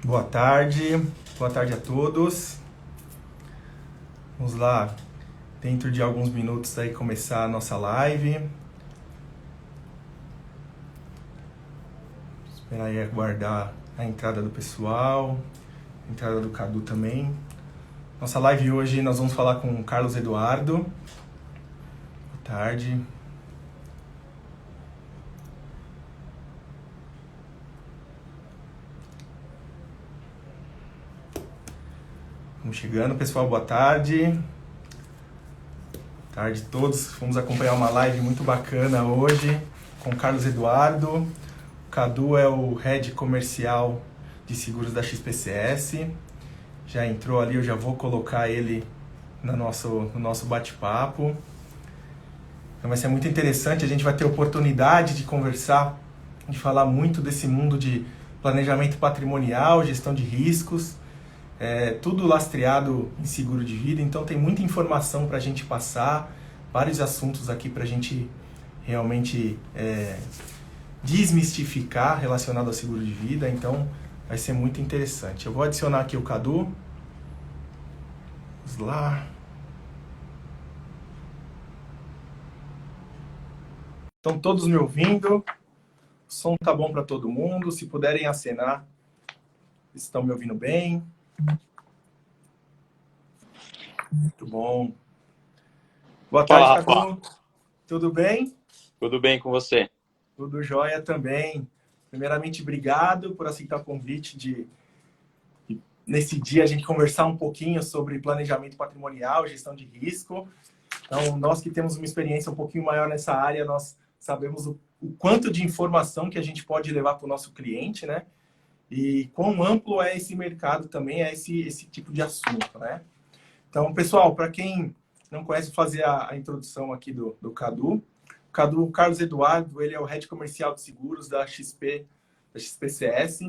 Boa tarde a todos. Vamos lá, dentro de alguns minutos aí começar a nossa live. Esperar aí aguardar a entrada do pessoal, a entrada do Cadu também. Nossa live hoje nós vamos falar com o Carlos Eduardo. Boa tarde. Vamos chegando, pessoal, boa tarde. Boa tarde a todos. Vamos acompanhar uma live muito bacana hoje com o Carlos Eduardo. O Cadu é o Head Comercial de Seguros da XPCS. Já entrou ali, eu já vou colocar ele no nosso bate-papo. Então vai ser muito interessante, a gente vai ter oportunidade de conversar, de falar muito desse mundo de planejamento patrimonial, gestão de riscos. Tudo lastreado em seguro de vida, então tem muita informação para a gente passar, vários assuntos aqui para a gente realmente desmistificar relacionado ao seguro de vida, então vai ser muito interessante. Eu vou adicionar aqui o Cadu. Vamos lá. Estão todos me ouvindo? O som tá bom para todo mundo? Se puderem acenar, estão me ouvindo bem? Muito bom. Boa tarde, Fala, Rafa. Cadu. Tudo bem? Tudo bem com você? Tudo jóia também. Primeiramente, obrigado por aceitar o convite de nesse dia a gente conversar um pouquinho sobre planejamento patrimonial, gestão de risco. Então, nós que temos uma experiência um pouquinho maior nessa área, nós sabemos o quanto de informação que a gente pode levar para o nosso cliente, né? E quão amplo é esse mercado também, é esse tipo de assunto, né? Então, pessoal, para quem não conhece, vou fazer a introdução aqui do Cadu. O Carlos Eduardo, ele é o Head Comercial de Seguros da XPCS.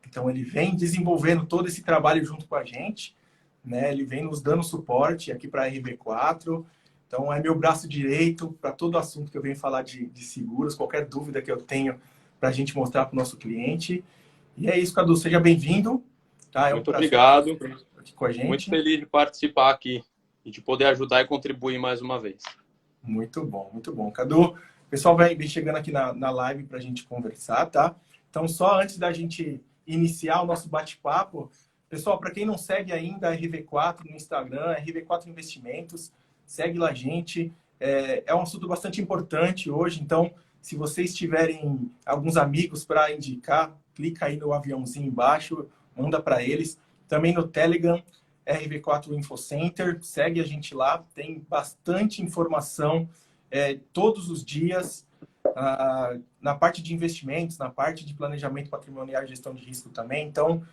Então, ele vem desenvolvendo todo esse trabalho junto com a gente, né? Ele vem nos dando suporte aqui para a RV4. Então, é meu braço direito para todo assunto que eu venho falar de seguros, qualquer dúvida que eu tenho para a gente mostrar para o nosso cliente. E é isso, Cadu. Seja bem-vindo. Tá? É um Muito prazer obrigado. ter você aqui com a Muito gente. feliz de participar aqui e de poder ajudar e contribuir mais uma vez. Muito bom, muito bom. Cadu, o pessoal vai chegando aqui na live para a gente conversar, tá? Então, só antes da gente iniciar o nosso bate-papo, pessoal, para quem não segue ainda a RV4 no Instagram, RV4 Investimentos, segue lá a gente. É um assunto bastante importante hoje, então, se vocês tiverem alguns amigos para indicar, clica aí no aviãozinho embaixo, manda para eles. Também no Telegram, RV4 InfoCenter, segue a gente lá, tem bastante informação todos os dias, na parte de investimentos, na parte de planejamento patrimonial e gestão de risco também. Então,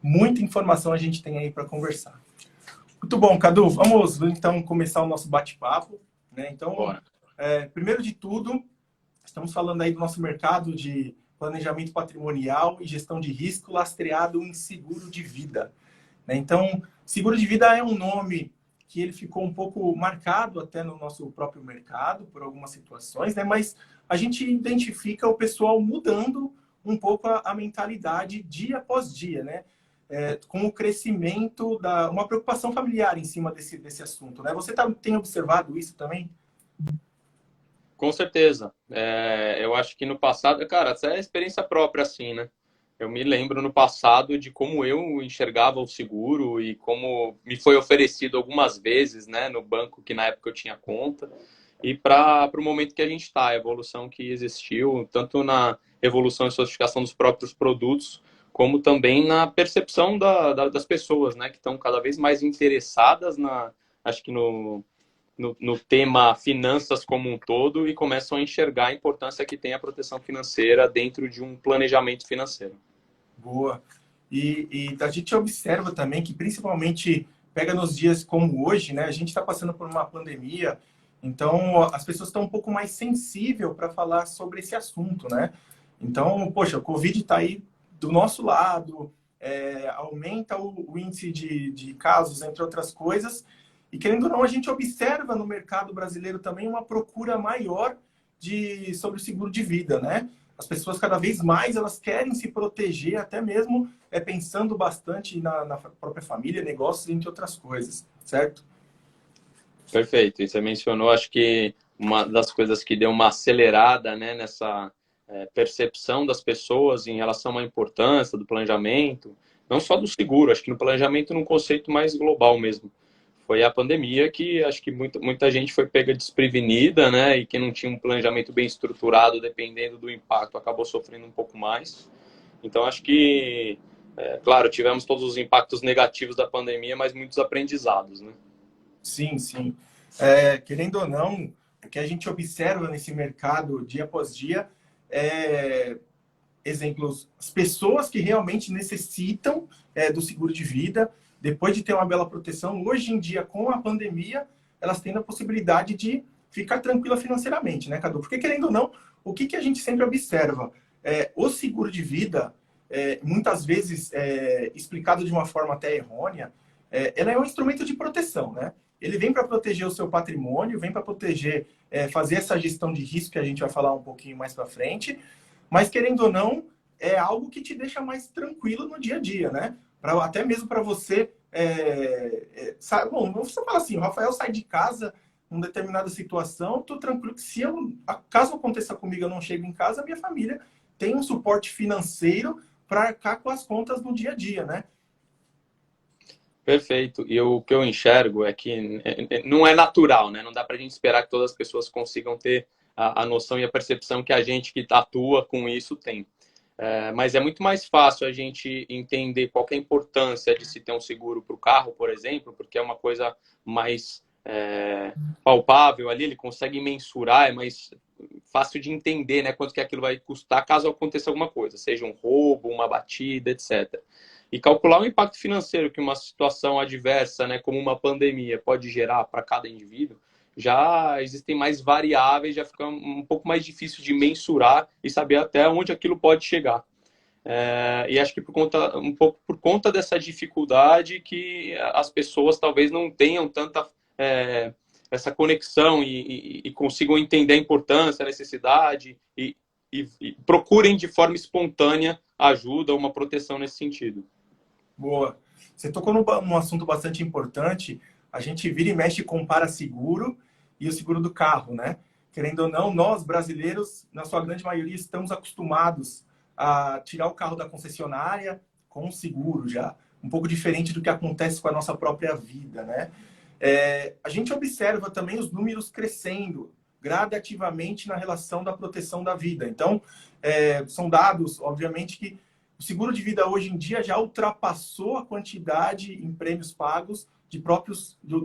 muita informação a gente tem aí para conversar. Muito bom, Cadu. Vamos então começar o nosso bate-papo, né? Então, Bora. primeiro de tudo, estamos falando aí do nosso mercado de planejamento patrimonial e gestão de risco lastreado em seguro de vida. Então, seguro de vida é um nome que ele ficou um pouco marcado até no nosso próprio mercado por algumas situações, né? Mas a gente identifica o pessoal mudando um pouco a mentalidade dia após dia, né? Com o crescimento uma preocupação familiar em cima desse assunto, né? Você tem observado isso também? Com certeza. Eu acho que no passado, cara, essa é experiência própria, assim, né? Eu me lembro no passado de como eu enxergava o seguro e como me foi oferecido algumas vezes, né, no banco que na época eu tinha conta, e para o momento que a gente está, a evolução que existiu, tanto na evolução e sofisticação dos próprios produtos, como também na percepção das pessoas, né, que estão cada vez mais interessadas acho que no tema finanças como um todo e começam a enxergar a importância que tem a proteção financeira dentro de um planejamento financeiro. Boa. E a gente observa também que, principalmente, pega nos dias como hoje, né? A gente está passando por uma pandemia, então as pessoas estão um pouco mais sensíveis para falar sobre esse assunto, né? Então, poxa, o Covid está aí do nosso lado, aumenta o índice de casos, entre outras coisas, e querendo ou não, a gente observa no mercado brasileiro também uma procura maior sobre o seguro de vida, né? as pessoas cada vez mais elas querem se proteger, até mesmo pensando bastante na própria família, negócios, entre outras coisas, certo? Perfeito. E você mencionou, acho que uma das coisas que deu uma acelerada, né, nessa percepção das pessoas em relação à importância do planejamento, não só do seguro, acho que no planejamento num conceito mais global mesmo. Foi a pandemia que acho que muita gente foi pega desprevenida, né, e que não tinha um planejamento bem estruturado, dependendo do impacto, acabou sofrendo um pouco mais. Então, acho que, claro, tivemos todos os impactos negativos da pandemia, mas muitos aprendizados, né? Sim, sim. Querendo ou não, o que a gente observa nesse mercado dia após dia é, exemplos, as pessoas que realmente necessitam do seguro de vida, depois de ter uma bela proteção, hoje em dia, com a pandemia, elas têm a possibilidade de ficar tranquila financeiramente, né, Cadu? Porque, querendo ou não, o que a gente sempre observa? O seguro de vida, muitas vezes explicado de uma forma até errônea, ela é um instrumento de proteção, né? Ele vem para proteger o seu patrimônio, vem para proteger, fazer essa gestão de risco que a gente vai falar um pouquinho mais para frente, mas querendo ou não, é algo que te deixa mais tranquilo no dia a dia, né? Até mesmo para você, sabe, bom, você fala assim, o Rafael sai de casa em determinada situação, estou tranquilo que se caso aconteça comigo, eu não chego em casa, a minha família tem um suporte financeiro para arcar com as contas no dia a dia, né? Perfeito. E o que eu enxergo é que não é natural, né? Não dá para a gente esperar que todas as pessoas consigam ter a noção e a percepção que a gente que atua com isso tem. Mas é muito mais fácil a gente entender qual que é a importância de se ter um seguro para o carro, por exemplo, porque é uma coisa mais palpável ali, ele consegue mensurar, é mais fácil de entender, né, quanto que aquilo vai custar caso aconteça alguma coisa, seja um roubo, uma batida, etc. E calcular o impacto financeiro que uma situação adversa, né, como uma pandemia, pode gerar para cada indivíduo, já existem mais variáveis, já fica um pouco mais difícil de mensurar e saber até onde aquilo pode chegar. E acho que um pouco por conta dessa dificuldade que as pessoas talvez não tenham tanta essa conexão e consigam entender a importância, a necessidade e procurem de forma espontânea ajuda, uma proteção nesse sentido. Boa. Você tocou num assunto bastante importante. A gente vira e mexe e compara seguro e o seguro do carro, né? Querendo ou não, nós brasileiros, na sua grande maioria, estamos acostumados a tirar o carro da concessionária com o seguro já. Um pouco diferente do que acontece com a nossa própria vida, né? A gente observa também os números crescendo gradativamente na relação da proteção da vida. Então, são dados, obviamente, que o seguro de vida hoje em dia já ultrapassou a quantidade em prêmios pagos do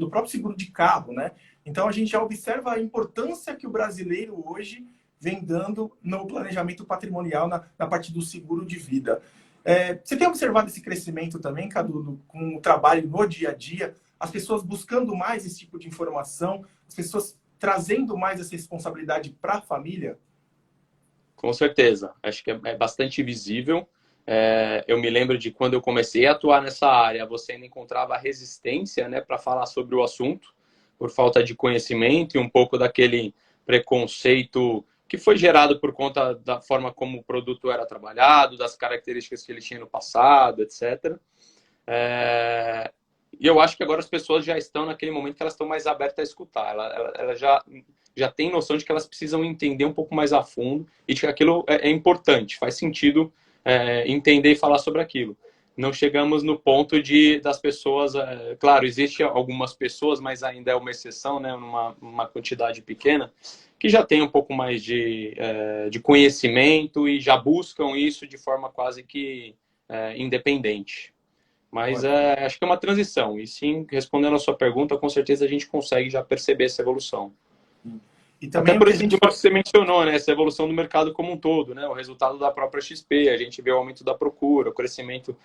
próprio seguro de carro, né? Então a gente já observa a importância que o brasileiro hoje vem dando no planejamento patrimonial na parte do seguro de vida. Você tem observado esse crescimento também, Cadu, com o trabalho no dia a dia, as pessoas buscando mais esse tipo de informação, as pessoas trazendo mais essa responsabilidade para a família? Com certeza, acho que é bastante visível. Eu me lembro de quando eu comecei a atuar nessa área, você ainda encontrava resistência, né, para falar sobre o assunto, por falta de conhecimento e um pouco daquele preconceito que foi gerado por conta da forma como o produto era trabalhado, das características que ele tinha no passado, etc. E eu acho que agora as pessoas já estão naquele momento que elas estão mais abertas a escutar. Elas já têm noção de que elas precisam entender um pouco mais a fundo e de que aquilo é importante, faz sentido entender e falar sobre aquilo. Não chegamos no ponto das pessoas... claro, existem algumas pessoas, mas ainda é uma exceção, né, uma quantidade pequena, que já tem um pouco mais de conhecimento e já buscam isso de forma quase que independente. Mas acho que é uma transição. E sim, respondendo a sua pergunta, com certeza a gente consegue já perceber essa evolução. E Até também o por que a isso gente que você mencionou, né? Essa evolução do mercado como um todo, né? O resultado da própria XP, a gente vê o aumento da procura, o crescimento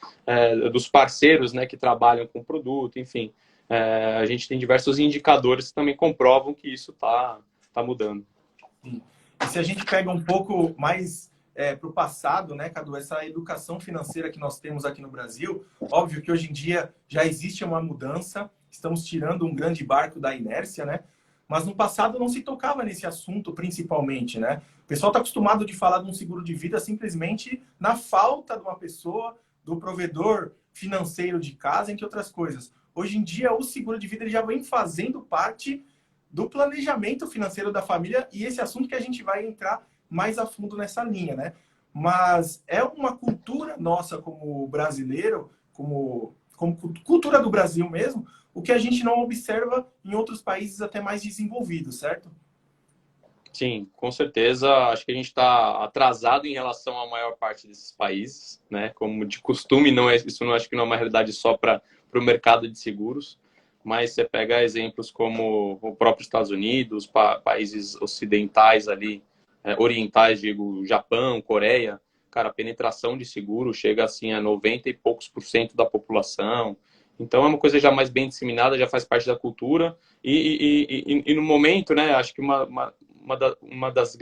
dos parceiros, né, que trabalham com o produto, enfim. A gente tem diversos indicadores que também comprovam que isso tá mudando. E se a gente pega um pouco mais para o passado, né, Cadu, essa educação financeira que nós temos aqui no Brasil, óbvio que hoje em dia já existe uma mudança, estamos tirando um grande barco da inércia, né? mas no passado não se tocava nesse assunto principalmente, né? O pessoal está acostumado de falar de um seguro de vida simplesmente na falta de uma pessoa, do provedor financeiro de casa, entre outras coisas. Hoje em dia, o seguro de vida ele já vem fazendo parte do planejamento financeiro da família e esse assunto que a gente vai entrar mais a fundo nessa linha, né? Mas é uma cultura nossa como brasileiro, como cultura do Brasil mesmo, o que a gente não observa em outros países até mais desenvolvidos, certo? Sim, com certeza. Acho que a gente está atrasado em relação à maior parte desses países, né? Como de costume, não é isso. Não acho que não é uma realidade só para o mercado de seguros, mas você pega exemplos como o próprio Estados Unidos, países ocidentais ali, orientais, digo, Japão, Coreia. Cara, a penetração de seguro chega assim a 90 e poucos por cento da população. Então é uma coisa já mais bem disseminada, já faz parte da cultura. E no momento, né? Acho que uma das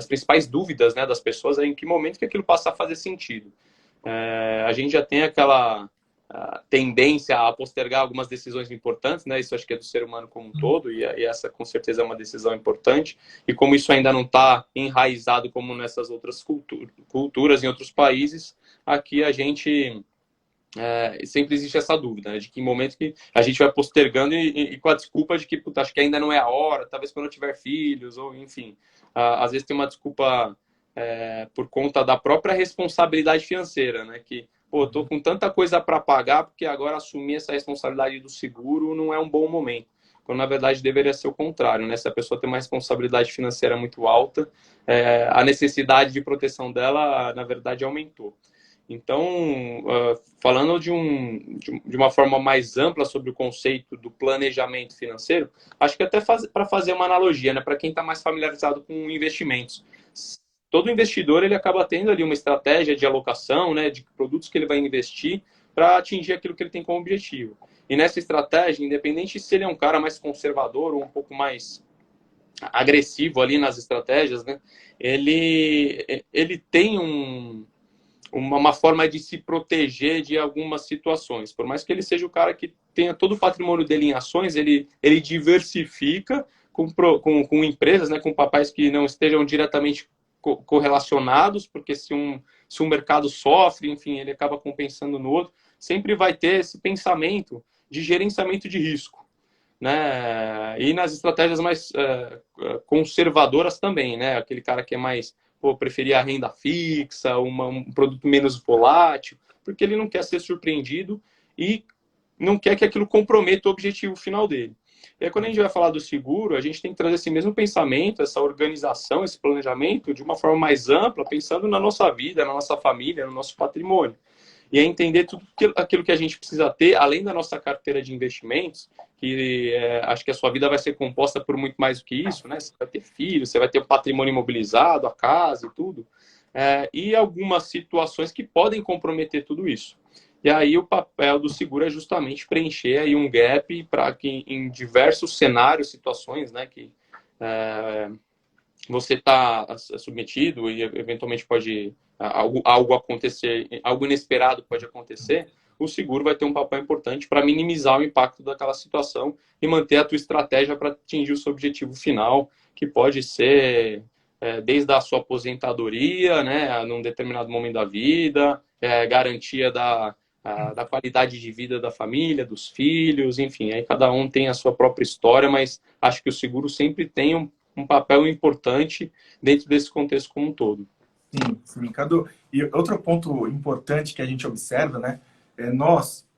principais dúvidas, né, das pessoas é em que momento que aquilo passa a fazer sentido. A gente já tem aquela tendência a postergar algumas decisões importantes, né? Isso acho que é do ser humano como um todo, e essa com certeza é uma decisão importante. E como isso ainda não está enraizado como nessas outras culturas em outros países, aqui a gente sempre existe essa dúvida, né, de que momento que a gente vai postergando e com a desculpa de que puta, acho que ainda não é a hora, talvez quando eu tiver filhos, ou enfim. Às vezes tem uma desculpa por conta da própria responsabilidade financeira, né? Que, pô, tô com tanta coisa para pagar, porque agora assumir essa responsabilidade do seguro não é um bom momento. Quando, na verdade, deveria ser o contrário, né? Se a pessoa tem uma responsabilidade financeira muito alta, a necessidade de proteção dela, na verdade, aumentou. Então, falando de uma forma mais ampla sobre o conceito do planejamento financeiro, acho que até para fazer uma analogia, né, para quem está mais familiarizado com investimentos. Todo investidor ele acaba tendo ali uma estratégia de alocação, né, de produtos que ele vai investir para atingir aquilo que ele tem como objetivo. E nessa estratégia, independente se ele é um cara mais conservador ou um pouco mais agressivo ali nas estratégias, né, ele tem uma forma de se proteger de algumas situações. Por mais que ele seja o cara que tenha todo o patrimônio dele em ações, ele diversifica com empresas, né, com papéis que não estejam diretamente correlacionados, porque se um mercado sofre, enfim, ele acaba compensando no outro. Sempre vai ter esse pensamento de gerenciamento de risco, né? E nas estratégias mais conservadoras também, né? Aquele cara que é mais preferir a renda fixa, um produto menos volátil, porque ele não quer ser surpreendido e não quer que aquilo comprometa o objetivo final dele. E aí, quando a gente vai falar do seguro, a gente tem que trazer esse mesmo pensamento, essa organização, esse planejamento de uma forma mais ampla, pensando na nossa vida, na nossa família, no nosso patrimônio. E é entender tudo aquilo que a gente precisa ter, além da nossa carteira de investimentos, que acho que a sua vida vai ser composta por muito mais do que isso, né? Você vai ter filhos, você vai ter o patrimônio imobilizado, a casa e tudo, e algumas situações que podem comprometer tudo isso. E aí o papel do seguro é justamente preencher aí um gap para que em diversos cenários, situações, né, que você está submetido e eventualmente pode algo acontecer, algo inesperado pode acontecer, o seguro vai ter um papel importante para minimizar o impacto daquela situação e manter a tua estratégia para atingir o seu objetivo final, que pode ser desde a sua aposentadoria, né, num determinado momento da vida, garantia da qualidade de vida da família, dos filhos, enfim, aí cada um tem a sua própria história, mas acho que o seguro sempre tem um papel importante dentro desse contexto como um todo. Sim, sim, Cadu. E outro ponto importante que a gente observa, né? Nós,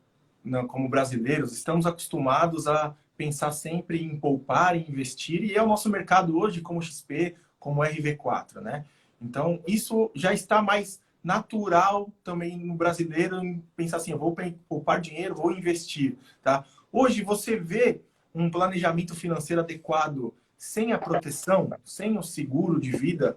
como brasileiros, estamos acostumados a pensar sempre em poupar e investir, e é o nosso mercado hoje, como XP, como RV4, né? Então, isso já está mais natural também no brasileiro em pensar assim, eu vou poupar dinheiro, vou investir, tá? Hoje, você vê um planejamento financeiro adequado sem a proteção, sem o seguro de vida?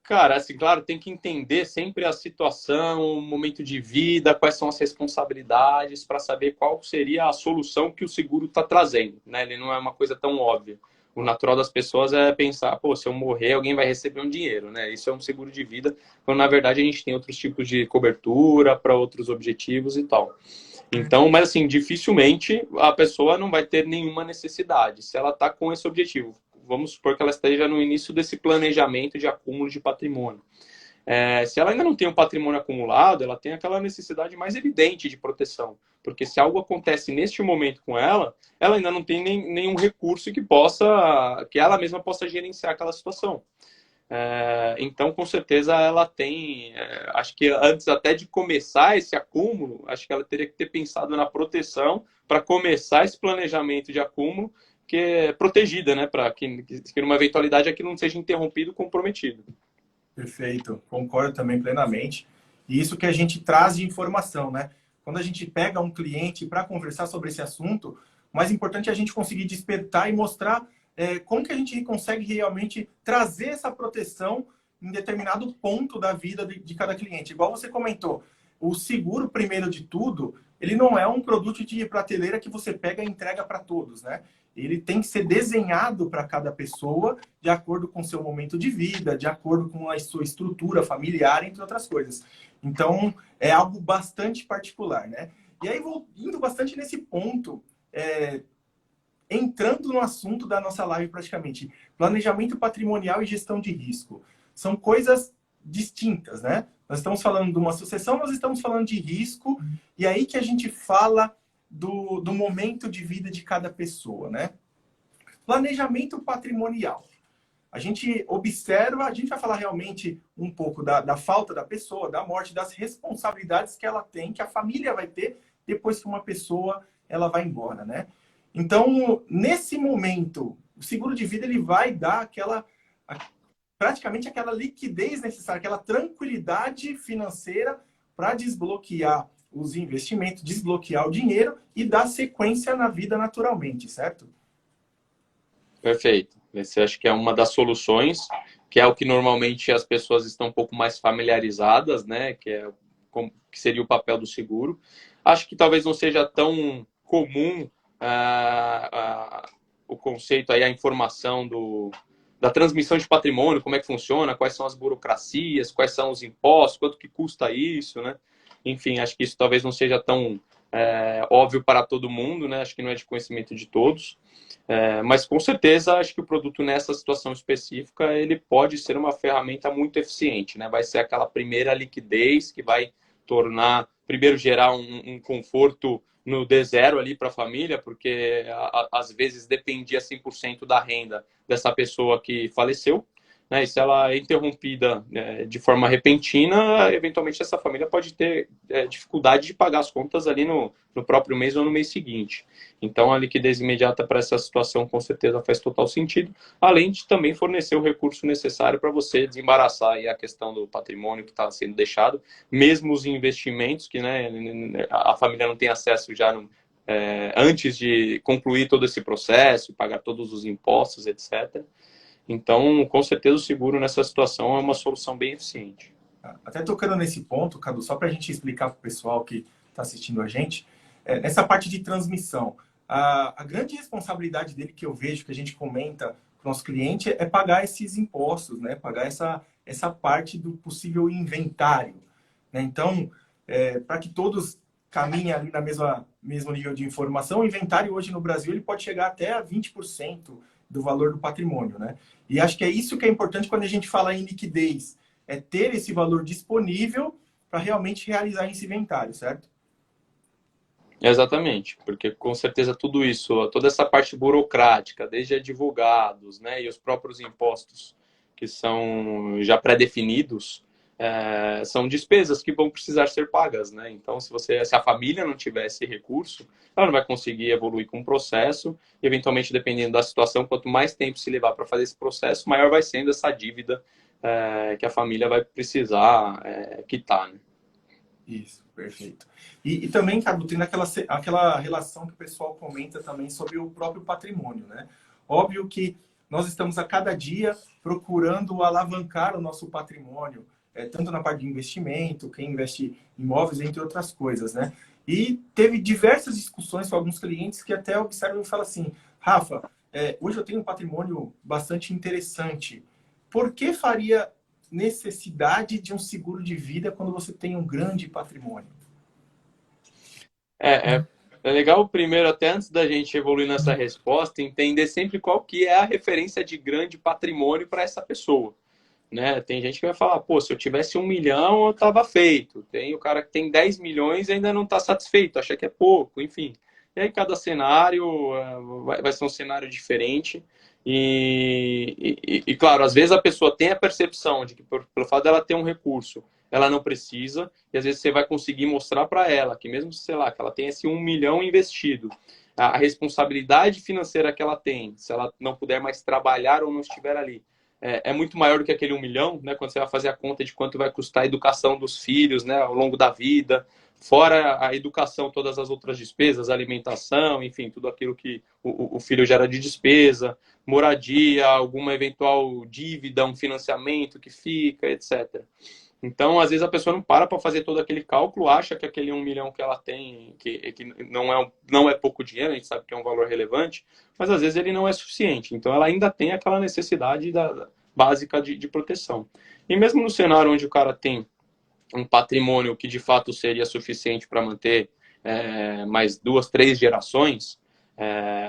Cara, assim, claro, tem que entender sempre a situação, o momento de vida, quais são as responsabilidades para saber qual seria a solução que o seguro está trazendo, né? Ele não é uma coisa tão óbvia. O natural das pessoas é pensar, pô, se eu morrer, alguém vai receber um dinheiro, né? Isso é um seguro de vida, quando na verdade a gente tem outros tipos de cobertura para outros objetivos e tal. Então, mas assim, dificilmente a pessoa não vai ter nenhuma necessidade se ela está com esse objetivo. Vamos supor que ela esteja no início desse planejamento de acúmulo de patrimônio. Se ela ainda não tem um patrimônio acumulado, ela tem aquela necessidade mais evidente de proteção. Porque se algo acontece neste momento com ela, ela ainda não tem nenhum recurso que ela mesma possa gerenciar aquela situação. Então, com certeza, ela tem. Acho que antes até de começar esse acúmulo, acho que ela teria que ter pensado na proteção para começar esse planejamento de acúmulo, que é protegida, né? Para que numa eventualidade aquilo não seja interrompido, comprometido. Perfeito, concordo também plenamente. E isso que a gente traz de informação, né? Quando a gente pega um cliente para conversar sobre esse assunto, o mais importante é a gente conseguir despertar e mostrar como que a gente consegue realmente trazer essa proteção em determinado ponto da vida de cada cliente. Igual você comentou, o seguro, primeiro de tudo, ele não é um produto de prateleira que você pega e entrega para todos, né? Ele tem que ser desenhado para cada pessoa de acordo com o seu momento de vida, de acordo com a sua estrutura familiar, entre outras coisas. Então, é algo bastante particular, né? E aí, vou indo bastante nesse ponto, entrando no assunto da nossa live praticamente, planejamento patrimonial e gestão de risco. São coisas distintas, né? Nós estamos falando de uma sucessão, nós estamos falando de risco, e aí que a gente fala do momento de vida de cada pessoa, né? Planejamento patrimonial. A gente observa, a gente vai falar realmente um pouco da falta da pessoa, da morte, das responsabilidades que ela tem, que a família vai ter depois que uma pessoa ela vai embora, né? Então, nesse momento, o seguro de vida ele vai dar praticamente aquela liquidez necessária, aquela tranquilidade financeira para desbloquear os investimentos, desbloquear o dinheiro e dar sequência na vida naturalmente, certo? Perfeito. Esse acho que é uma das soluções, que é o que normalmente as pessoas estão um pouco mais familiarizadas, né? Que seria o papel do seguro. Acho que talvez não seja tão comum o conceito aí, a informação da transmissão de patrimônio, como é que funciona, quais são as burocracias, quais são os impostos, quanto que custa isso, né? Enfim, acho que isso talvez não seja tão óbvio para todo mundo, né? Acho que não é de conhecimento de todos. Mas com certeza acho que o produto nessa situação específica ele pode ser uma ferramenta muito eficiente, né? Vai ser aquela primeira liquidez que vai primeiro gerar um conforto no D0 ali para a família, porque às vezes dependia 100% da renda dessa pessoa que faleceu, né? E se ela é interrompida de forma repentina, eventualmente essa família pode ter dificuldade de pagar as contas ali no próprio mês ou no mês seguinte. Então, a liquidez imediata para essa situação com certeza faz total sentido, além de também fornecer o recurso necessário para você desembaraçar aí a questão do patrimônio que está sendo deixado, mesmo os investimentos que, né, a família não tem acesso já antes de concluir todo esse processo, pagar todos os impostos, etc. Então, com certeza, o seguro nessa situação é uma solução bem eficiente. Até tocando nesse ponto, Cadu, só para a gente explicar para o pessoal que está assistindo a gente, nessa parte de transmissão, a grande responsabilidade dele que eu vejo, que a gente comenta com o nosso cliente, é pagar esses impostos, né? Pagar essa parte do possível inventário, né? Então, para que todos caminhem ali na mesmo nível de informação, o inventário hoje no Brasil ele pode chegar até a 20% do valor do patrimônio, né? E acho que é isso que é importante quando a gente fala em liquidez, é ter esse valor disponível para realmente realizar esse inventário, certo? Exatamente, porque com certeza tudo isso, toda essa parte burocrática, desde advogados, né, e os próprios impostos que são já pré-definidos, são despesas que vão precisar ser pagas, né? Então, se a família não tiver esse recurso, ela não vai conseguir evoluir com o processo. E, eventualmente, dependendo da situação, quanto mais tempo se levar para fazer esse processo, maior vai sendo essa dívida que a família vai precisar quitar, né? Isso, perfeito. E também, Cadu, tem aquela relação que o pessoal comenta também sobre o próprio patrimônio, né? Óbvio que nós estamos a cada dia procurando alavancar o nosso patrimônio, tanto na parte de investimento, quem investe em imóveis, entre outras coisas, né? E teve diversas discussões com alguns clientes que até observam e falam assim, Rafa, hoje eu tenho um patrimônio bastante interessante. Por que faria necessidade de um seguro de vida quando você tem um grande patrimônio? É, é, é legal primeiro, até antes da gente evoluir nessa resposta, entender sempre qual que é a referência de grande patrimônio para essa pessoa. Né? Tem gente que vai falar, pô, se eu tivesse 1 milhão, eu tava feito. Tem o cara que tem 10 milhões e ainda não está satisfeito, acha que é pouco, enfim. E aí cada cenário vai ser um cenário diferente. Claro, às vezes a pessoa tem a percepção de que pelo fato dela ter um recurso, ela não precisa, e às vezes você vai conseguir mostrar para ela que mesmo, sei lá, que ela tem esse 1 milhão investido, a responsabilidade financeira que ela tem, se ela não puder mais trabalhar ou não estiver ali, é muito maior do que aquele 1 milhão, né? Quando você vai fazer a conta de quanto vai custar a educação dos filhos, né? Ao longo da vida, fora a educação, todas as outras despesas, alimentação, enfim, tudo aquilo que o filho gera de despesa, moradia, alguma eventual dívida, um financiamento que fica, etc. Então, às vezes a pessoa não para fazer todo aquele cálculo, acha que aquele 1 milhão que ela tem, que não é pouco dinheiro, a gente sabe que é um valor relevante, mas às vezes ele não é suficiente. Então, ela ainda tem aquela necessidade básica de proteção. E mesmo no cenário onde o cara tem um patrimônio que de fato seria suficiente para manter mais 2, 3 gerações,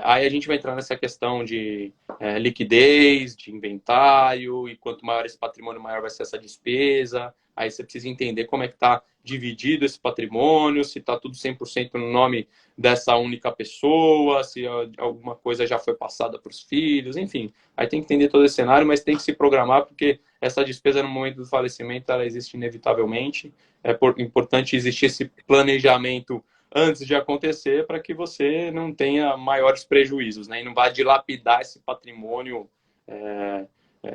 aí a gente vai entrar nessa questão de liquidez, de inventário, e quanto maior esse patrimônio, maior vai ser essa despesa. Aí você precisa entender como é que está dividido esse patrimônio, se está tudo 100% no nome dessa única pessoa, se alguma coisa já foi passada para os filhos, enfim. Aí tem que entender todo esse cenário, mas tem que se programar, porque essa despesa no momento do falecimento, ela existe inevitavelmente. É importante existir esse planejamento antes de acontecer para que você não tenha maiores prejuízos, né? E não vá dilapidar esse patrimônio,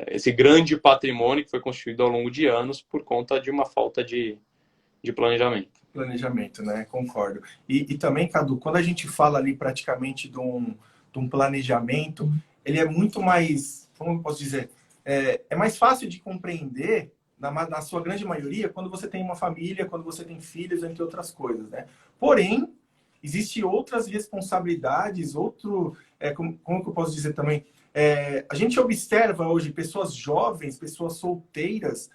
esse grande patrimônio que foi construído ao longo de anos por conta de uma falta de planejamento. Planejamento, né? Concordo. E também, Cadu, quando a gente fala ali praticamente de um planejamento, ele é muito mais, como eu posso dizer, é mais fácil de compreender, na sua grande maioria, quando você tem uma família, quando você tem filhos, entre outras coisas, né? Porém, existem outras responsabilidades, como que eu posso dizer também? A gente observa hoje pessoas jovens, pessoas solteiras,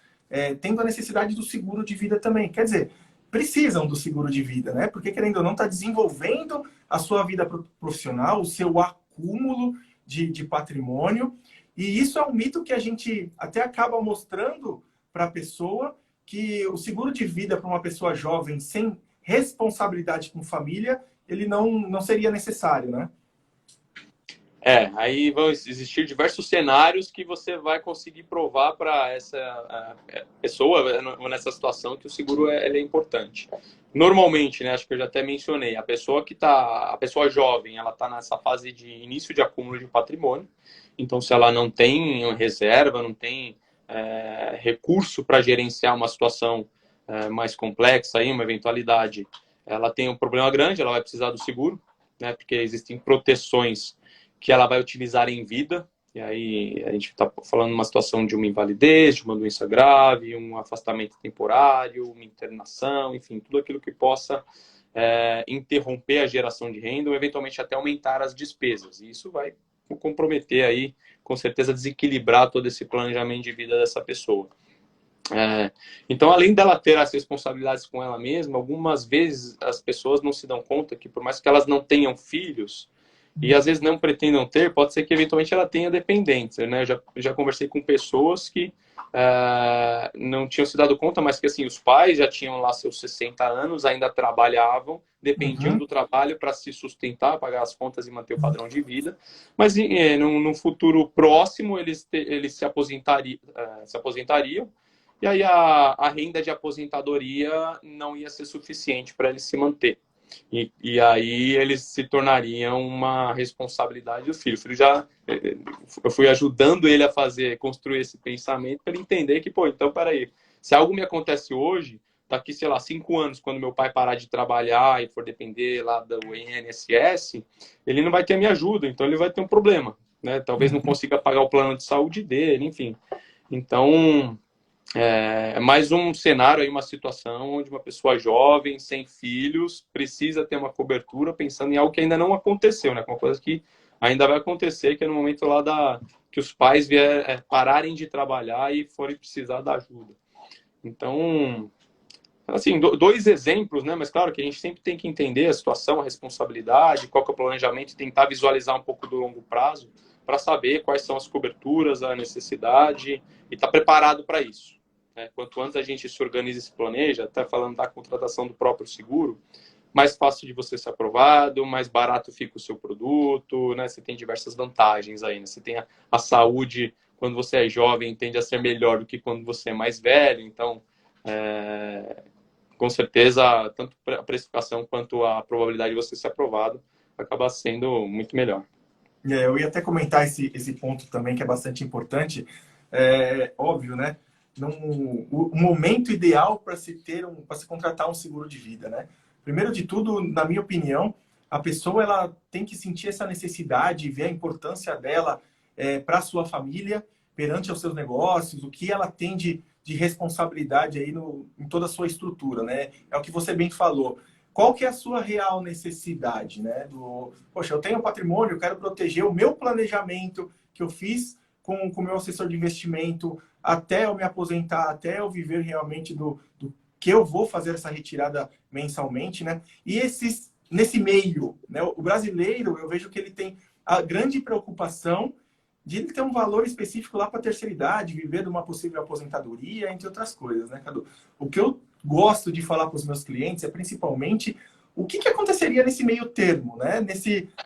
tendo a necessidade do seguro de vida também. Quer dizer, precisam do seguro de vida, né? Porque, querendo ou não, está desenvolvendo a sua vida profissional, o seu acúmulo de patrimônio. E isso é um mito que a gente até acaba mostrando para a pessoa, que o seguro de vida para uma pessoa jovem sem responsabilidade com família, ele não seria necessário, né? Aí vão existir diversos cenários que você vai conseguir provar para essa pessoa nessa situação que o seguro é importante. Normalmente, né, acho que eu já até mencionei, a pessoa jovem, ela está nessa fase de início de acúmulo de patrimônio. Então, se ela não tem reserva, não tem recurso para gerenciar uma situação mais complexa, aí, uma eventualidade, ela tem um problema grande, ela vai precisar do seguro, né, porque existem proteções que ela vai utilizar em vida. E aí a gente está falando de uma situação de uma invalidez, de uma doença grave, um afastamento temporário, uma internação, enfim, tudo aquilo que possa interromper a geração de renda ou eventualmente até aumentar as despesas. E isso vai comprometer aí, com certeza, desequilibrar todo esse planejamento de vida dessa pessoa. Então, além dela ter as responsabilidades com ela mesma, algumas vezes as pessoas não se dão conta que, por mais que elas não tenham filhos, e às vezes não pretendam ter, pode ser que eventualmente ela tenha dependentes, né? Eu já conversei com pessoas que não tinham se dado conta, mas que assim, os pais já tinham lá seus 60 anos, ainda trabalhavam, dependiam do trabalho para se sustentar, pagar as contas e manter o padrão de vida, mas no futuro próximo eles se aposentariam, e aí a renda de aposentadoria não ia ser suficiente para eles se manter. E aí eles se tornariam uma responsabilidade do filho. O filho eu fui ajudando ele a construir esse pensamento para ele entender que, pô, então peraí, se algo me acontece hoje, daqui, sei lá, 5 anos, quando meu pai parar de trabalhar e for depender lá do INSS, ele não vai ter a minha ajuda, então ele vai ter um problema, né? Talvez não consiga pagar o plano de saúde dele, enfim. Então, é mais um cenário aí, uma situação onde uma pessoa jovem, sem filhos, precisa ter uma cobertura pensando em algo que ainda não aconteceu, né? Uma coisa que ainda vai acontecer, que é no momento lá que os pais pararem de trabalhar e forem precisar da ajuda. Então, assim, dois exemplos, né? Mas claro que a gente sempre tem que entender a situação, a responsabilidade, qual que é o planejamento e tentar visualizar um pouco do longo prazo para saber quais são as coberturas, a necessidade e estar preparado para isso. Né? Quanto antes a gente se organiza e se planeja, até falando da contratação do próprio seguro, mais fácil de você ser aprovado, mais barato fica o seu produto, né? Você tem diversas vantagens aí, né? Você tem a saúde, quando você é jovem, tende a ser melhor do que quando você é mais velho, então, com certeza, tanto a precificação quanto a probabilidade de você ser aprovado acaba sendo muito melhor. Eu ia até comentar esse ponto também, que é bastante importante. Óbvio, né? O momento ideal para para se contratar um seguro de vida, né? Primeiro de tudo, na minha opinião, a pessoa ela tem que sentir essa necessidade, ver a importância dela para a sua família, perante aos seus negócios, o que ela tem de responsabilidade aí em toda a sua estrutura, né? É o que você bem falou. Qual que é a sua real necessidade, né? Poxa, eu tenho um patrimônio, eu quero proteger o meu planejamento que eu fiz com o meu assessor de investimento até eu me aposentar, até eu viver realmente do que eu vou fazer essa retirada mensalmente, né? E nesse meio, né? O brasileiro, eu vejo que ele tem a grande preocupação de ele ter um valor específico lá para a terceira idade, viver de uma possível aposentadoria, entre outras coisas, né, Cadu? O que eu gosto de falar para os meus clientes é principalmente o que aconteceria nesse meio termo, né?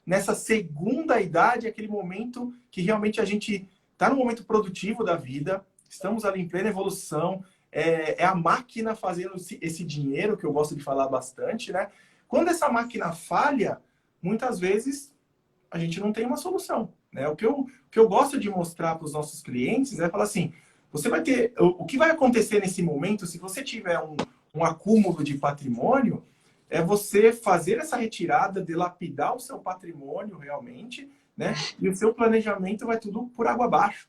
Nessa segunda idade, aquele momento que realmente a gente está no momento produtivo da vida, estamos ali em plena evolução, é a máquina fazendo esse dinheiro, que eu gosto de falar bastante, né? Quando essa máquina falha, muitas vezes a gente não tem uma solução, né? O que eu gosto de mostrar para os nossos clientes é falar assim, você vai ter... O que vai acontecer nesse momento, se você tiver um acúmulo de patrimônio, é você fazer essa retirada, dilapidar o seu patrimônio realmente, né? E o seu planejamento vai tudo por água abaixo.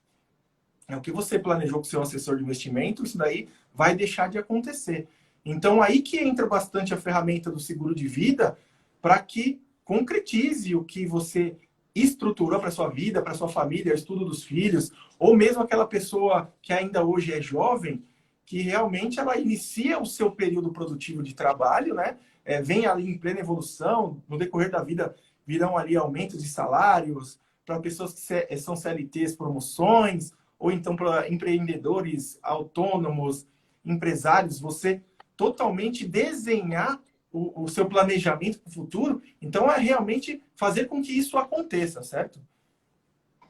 É o que você planejou com o seu assessor de investimento, isso daí vai deixar de acontecer. Então, aí que entra bastante a ferramenta do seguro de vida para que concretize o que você estruturou para sua vida, para sua família, o estudo dos filhos, ou mesmo aquela pessoa que ainda hoje é jovem, que realmente ela inicia o seu período produtivo de trabalho, né? Vem ali em plena evolução, no decorrer da vida virão ali aumentos de salários, para pessoas que são CLTs, promoções, ou então para empreendedores autônomos, empresários, você totalmente desenhar o seu planejamento para o futuro. Então, é realmente fazer com que isso aconteça, certo?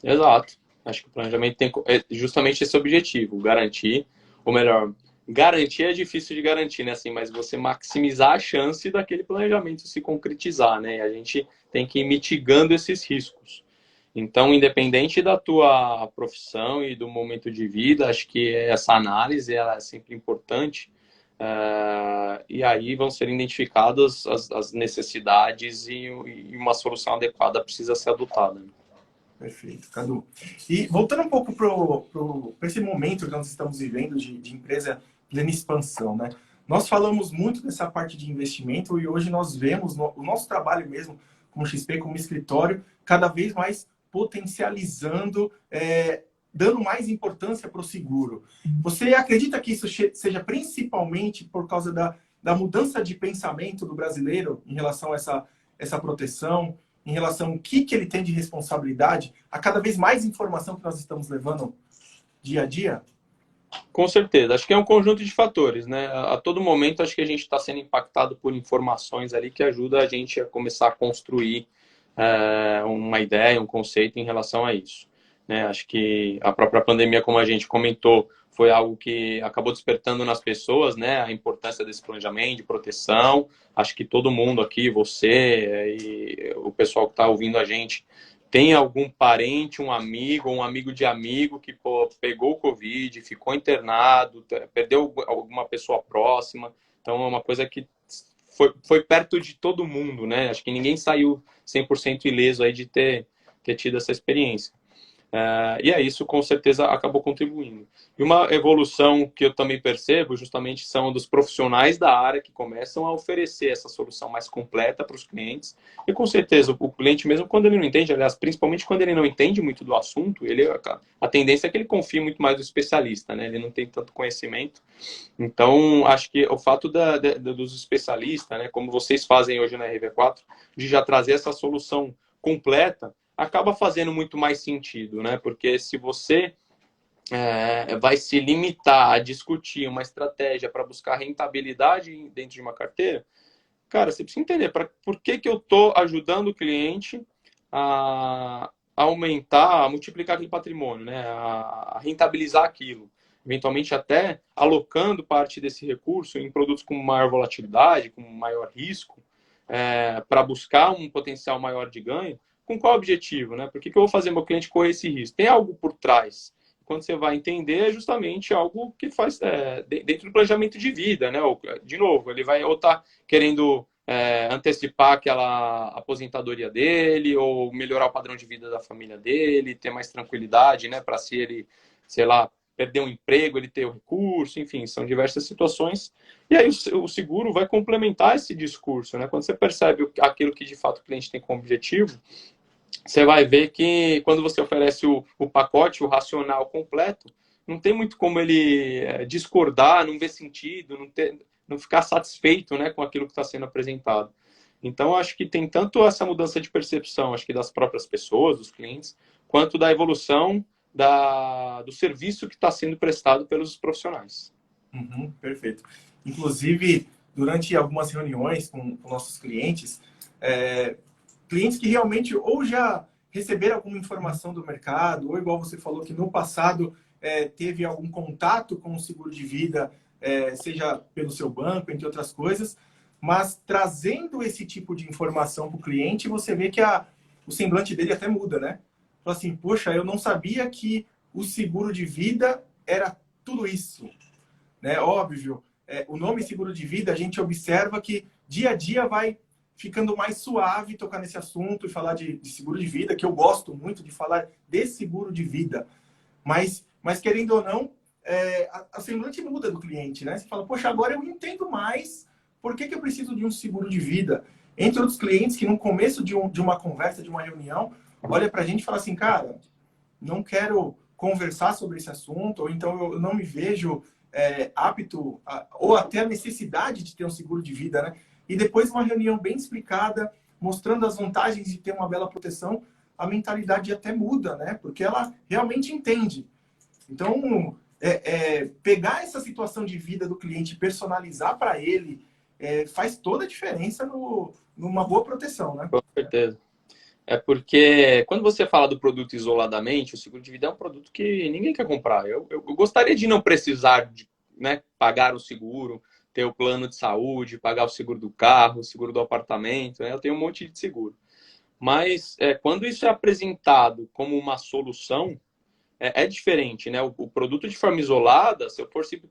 Exato. Acho que o planejamento tem justamente esse objetivo, garantir, ou melhor, garantir é difícil de garantir, né? Assim, mas você maximizar a chance daquele planejamento se concretizar, né? E a gente tem que ir mitigando esses riscos. Então, independente da tua profissão e do momento de vida, acho que essa análise ela é sempre importante. E aí vão ser identificadas as necessidades e uma solução adequada precisa ser adotada. Perfeito, Cadu. E voltando um pouco para esse momento que nós estamos vivendo de empresa plena expansão, né? Nós falamos muito dessa parte de investimento e hoje nós vemos o nosso trabalho mesmo, como XP, como escritório, cada vez mais potencializando, dando mais importância para o seguro. Você acredita que isso seja principalmente por causa da mudança de pensamento do brasileiro em relação a essa proteção? Em relação ao que ele tem de responsabilidade, a cada vez mais informação que nós estamos levando dia a dia? Com certeza, acho que é um conjunto de fatores, né? A todo momento acho que a gente está sendo impactado por informações ali que ajuda a gente a começar a construir uma ideia, um conceito em relação a isso. Né? Acho que a própria pandemia, como a gente comentou, foi algo que acabou despertando nas pessoas, né, a importância desse planejamento, de proteção. Acho que todo mundo aqui, você e o pessoal que está ouvindo a gente, tem algum parente, um amigo de amigo que pegou o Covid, ficou internado, perdeu alguma pessoa próxima. Então, é uma coisa que foi perto de todo mundo, né? Acho que ninguém saiu 100% ileso aí de ter tido essa experiência. E é isso, com certeza, acabou contribuindo. E uma evolução que eu também percebo, justamente, são dos profissionais da área que começam a oferecer essa solução mais completa para os clientes. E, com certeza, o cliente, mesmo quando ele não entende, aliás, principalmente quando ele não entende muito do assunto, a tendência é que ele confie muito mais no especialista, né? Ele não tem tanto conhecimento. Então, acho que o fato dos especialistas, né, como vocês fazem hoje na RV4, de já trazer essa solução completa, acaba fazendo muito mais sentido, né? Porque se você vai se limitar a discutir uma estratégia para buscar rentabilidade dentro de uma carteira, cara, você precisa entender por que eu estou ajudando o cliente a aumentar, a multiplicar aquele patrimônio, né? A rentabilizar aquilo. Eventualmente até alocando parte desse recurso em produtos com maior volatilidade, com maior risco, para buscar um potencial maior de ganho. Com qual objetivo, né? Por que eu vou fazer meu cliente correr esse risco? Tem algo por trás. Quando você vai entender, é justamente algo que faz dentro do planejamento de vida, né? De novo, ele vai ou estar querendo antecipar aquela aposentadoria dele, ou melhorar o padrão de vida da família dele, ter mais tranquilidade, né? Para se ele, sei lá, perder um emprego, ele ter o recurso, enfim, são diversas situações. E aí o seguro vai complementar esse discurso, né? Quando você percebe aquilo que de fato o cliente tem como objetivo, você vai ver que quando você oferece o pacote, o racional completo, não tem muito como ele discordar, não ver sentido, não ficar satisfeito, né, com aquilo que está sendo apresentado. Então, acho que tem tanto essa mudança de percepção, acho que das próprias pessoas, dos clientes, quanto da evolução do serviço que está sendo prestado pelos profissionais. Uhum, perfeito. Inclusive, durante algumas reuniões com nossos clientes, clientes que realmente ou já receberam alguma informação do mercado, ou igual você falou que no passado teve algum contato com o seguro de vida, seja pelo seu banco, entre outras coisas, mas trazendo esse tipo de informação para o cliente, você vê que o semblante dele até muda, né? Fala assim, poxa, eu não sabia que o seguro de vida era tudo isso, né? Óbvio, o nome seguro de vida, a gente observa que dia a dia vai ficando mais suave tocar nesse assunto e falar de seguro de vida, que eu gosto muito de falar de seguro de vida. Mas querendo ou não, a semblante muda do cliente, né? Você fala, poxa, agora eu entendo mais por que eu preciso de um seguro de vida. Entre outros clientes que no começo de uma conversa, de uma reunião, olha pra gente e fala assim, cara, não quero conversar sobre esse assunto, ou então eu não me vejo apto, ou até a necessidade de ter um seguro de vida, né? E depois uma reunião bem explicada, mostrando as vantagens de ter uma bela proteção, a mentalidade até muda, né? Porque ela realmente entende. Então, pegar essa situação de vida do cliente, personalizar para ele, faz toda a diferença numa boa proteção, né? Com certeza. É porque quando você fala do produto isoladamente, o seguro de vida é um produto que ninguém quer comprar. Eu gostaria de não precisar de, né, pagar o seguro, ter o plano de saúde, pagar o seguro do carro, o seguro do apartamento, né? Eu tenho um monte de seguro. Mas quando isso é apresentado como uma solução, é diferente, né? O produto de forma isolada, se eu fosse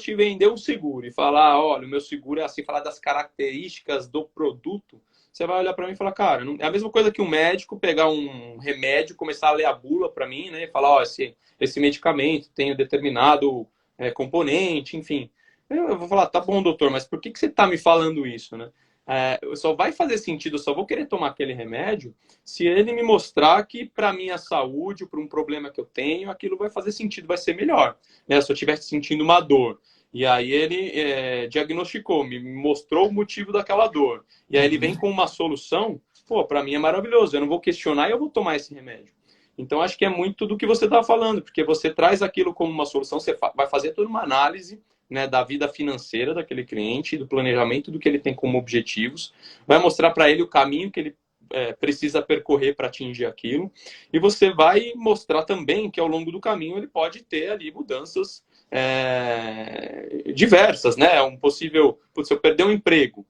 te vender um seguro e falar, olha, o meu seguro é assim, falar das características do produto, você vai olhar para mim e falar, cara, é a mesma coisa que um médico pegar um remédio, começar a ler a bula para mim, né? E falar, ó, esse medicamento tem um determinado componente, enfim. Eu vou falar, tá bom, doutor, mas por que você está me falando isso, né? Só vai fazer sentido, eu só vou querer tomar aquele remédio se ele me mostrar que para minha saúde, para um problema que eu tenho, aquilo vai fazer sentido, vai ser melhor. Né? Se eu estivesse sentindo uma dor, e aí ele diagnosticou, me mostrou o motivo daquela dor, e aí ele vem com uma solução, pô, para mim é maravilhoso, eu não vou questionar e eu vou tomar esse remédio. Então, acho que é muito do que você está falando, porque você traz aquilo como uma solução, você vai fazer toda uma análise, né, da vida financeira daquele cliente, do planejamento do que ele tem como objetivos, vai mostrar para ele o caminho que ele precisa percorrer para atingir aquilo, e você vai mostrar também que ao longo do caminho ele pode ter ali mudanças diversas, né? Um possível, se eu perder um emprego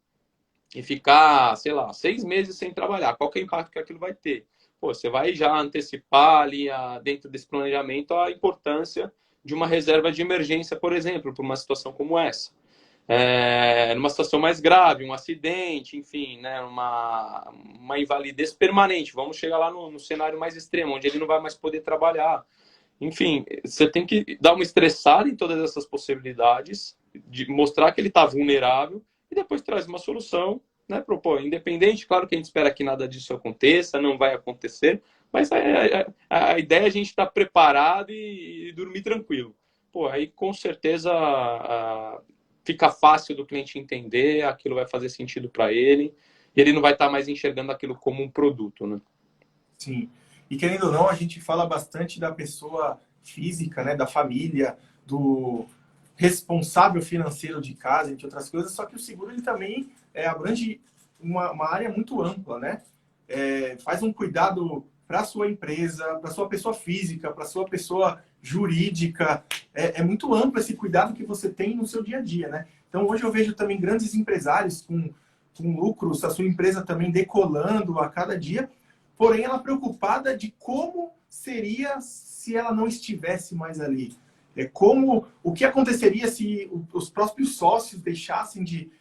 e ficar, sei lá, 6 meses sem trabalhar, qual que é o impacto que aquilo vai ter? Pô, você vai já antecipar ali dentro desse planejamento a importância de uma reserva de emergência, por exemplo, para uma situação como essa. numa situação mais grave, um acidente, enfim, né, uma invalidez permanente. Vamos chegar lá no cenário mais extremo, onde ele não vai mais poder trabalhar. Enfim, você tem que dar uma estressada em todas essas possibilidades, de mostrar que ele está vulnerável e depois traz uma solução, né, propor independente. Claro que a gente espera que nada disso aconteça, não vai acontecer, mas a ideia é a gente estar preparado e dormir tranquilo. Pô, aí com certeza fica fácil do cliente entender, aquilo vai fazer sentido para ele, e ele não vai estar mais enxergando aquilo como um produto, né? Sim. E querendo ou não, a gente fala bastante da pessoa física, né, da família, do responsável financeiro de casa, entre outras coisas, só que o seguro ele também abrange uma área muito ampla, né? Faz um cuidado para a sua empresa, para a sua pessoa física, para a sua pessoa jurídica. É muito amplo esse cuidado que você tem no seu dia a dia, né? Então, hoje eu vejo também grandes empresários com lucros, a sua empresa também decolando a cada dia, porém ela preocupada de como seria se ela não estivesse mais ali. O que aconteceria se os próprios sócios deixassem de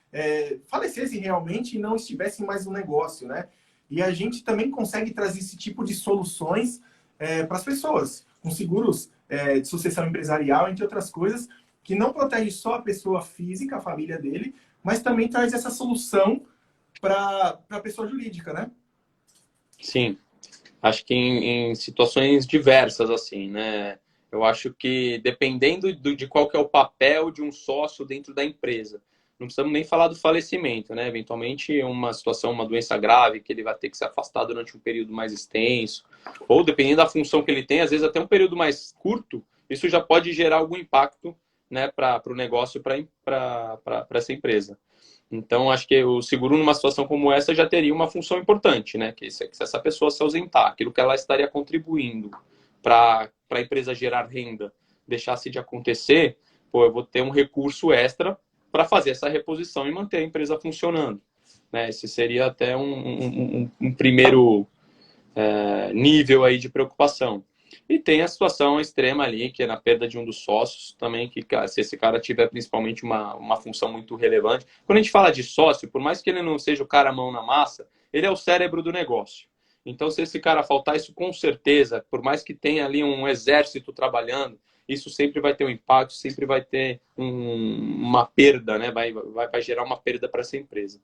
falecessem realmente e não estivessem mais no negócio, né? E a gente também consegue trazer esse tipo de soluções para as pessoas, com seguros de sucessão empresarial, entre outras coisas, que não protege só a pessoa física, a família dele, mas também traz essa solução para a pessoa jurídica, né? Sim, acho que em situações diversas, assim, né? Eu acho que dependendo de qual que é o papel de um sócio dentro da empresa, não precisamos nem falar do falecimento, né? Eventualmente, uma situação, uma doença grave, que ele vai ter que se afastar durante um período mais extenso, ou dependendo da função que ele tem, às vezes até um período mais curto, isso já pode gerar algum impacto, né, para o negócio, para essa empresa. Então, acho que o seguro, numa situação como essa, já teria uma função importante, né? Que se essa pessoa se ausentar, aquilo que ela estaria contribuindo para a empresa gerar renda deixasse de acontecer, pô, eu vou ter um recurso extra para fazer essa reposição e manter a empresa funcionando. Né? Esse seria até um primeiro nível aí de preocupação. E tem a situação extrema ali, que é na perda de um dos sócios também, que se esse cara tiver principalmente uma função muito relevante. Quando a gente fala de sócio, por mais que ele não seja o cara mão na massa, ele é o cérebro do negócio. Então, se esse cara faltar, isso com certeza, por mais que tenha ali um exército trabalhando, isso sempre vai ter um impacto, sempre vai ter uma perda, né? Vai gerar uma perda para essa empresa.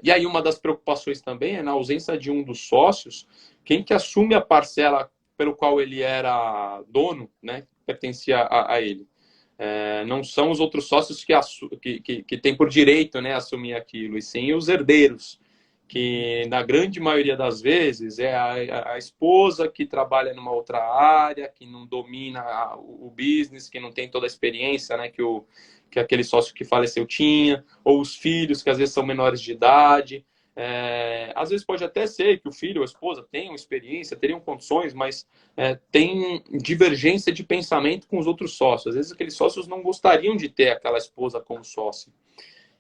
E aí uma das preocupações também é na ausência de um dos sócios, quem que assume a parcela pelo qual ele era dono, né, pertencia a ele. Não são os outros sócios que têm por direito, né, assumir aquilo, e sim os herdeiros, que na grande maioria das vezes é a esposa que trabalha numa outra área, que não domina o business, que não tem toda a experiência, né, que aquele sócio que faleceu tinha, ou os filhos que às vezes são menores de idade. Às vezes pode até ser que o filho ou a esposa tenham experiência, teriam condições, mas tem divergência de pensamento com os outros sócios. Às vezes aqueles sócios não gostariam de ter aquela esposa como sócio.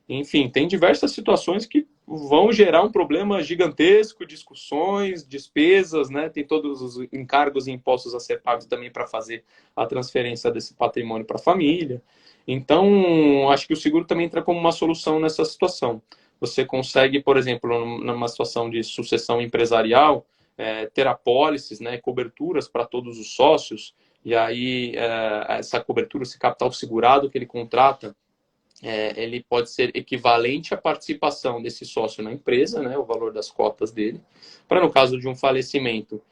Enfim, tem diversas situações que vão gerar um problema gigantesco, discussões, despesas, né? Tem todos os encargos e impostos a ser pagos também para fazer a transferência desse patrimônio para a família. Então, acho que o seguro também entra como uma solução nessa situação. Você consegue, por exemplo, numa situação de sucessão empresarial, ter apólices, né, coberturas para todos os sócios, e aí essa cobertura, esse capital segurado que ele contrata, ele pode ser equivalente à participação desse sócio na empresa, né, o valor das cotas dele, para no caso de um falecimento,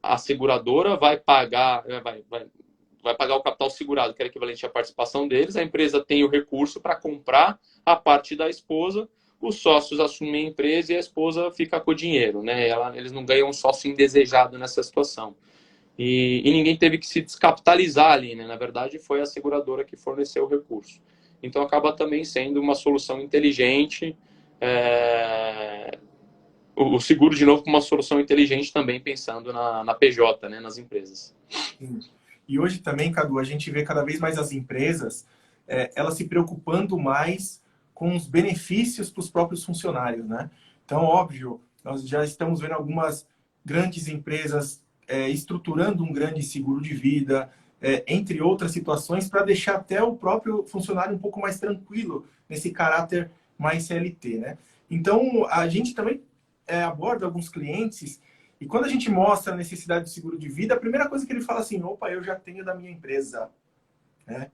a seguradora vai pagar, vai pagar o capital segurado, que é equivalente à participação deles, a empresa tem o recurso para comprar a parte da esposa, os sócios assumem a empresa e a esposa fica com o dinheiro, né? Eles não ganham um sócio indesejado nessa situação. E ninguém teve que se descapitalizar ali, né? Na verdade, foi a seguradora que forneceu o recurso. Então, acaba também sendo uma solução inteligente. O seguro, de novo, como uma solução inteligente também, pensando na PJ, né? Nas empresas. Sim. E hoje também, Cadu, a gente vê cada vez mais as empresas elas se preocupando mais com os benefícios para os próprios funcionários, né? Então, óbvio, nós já estamos vendo algumas grandes empresas estruturando um grande seguro de vida, entre outras situações, para deixar até o próprio funcionário um pouco mais tranquilo nesse caráter mais CLT, né? Então, a gente também aborda alguns clientes e quando a gente mostra a necessidade de seguro de vida, a primeira coisa que ele fala assim, opa, eu já tenho da minha empresa, né?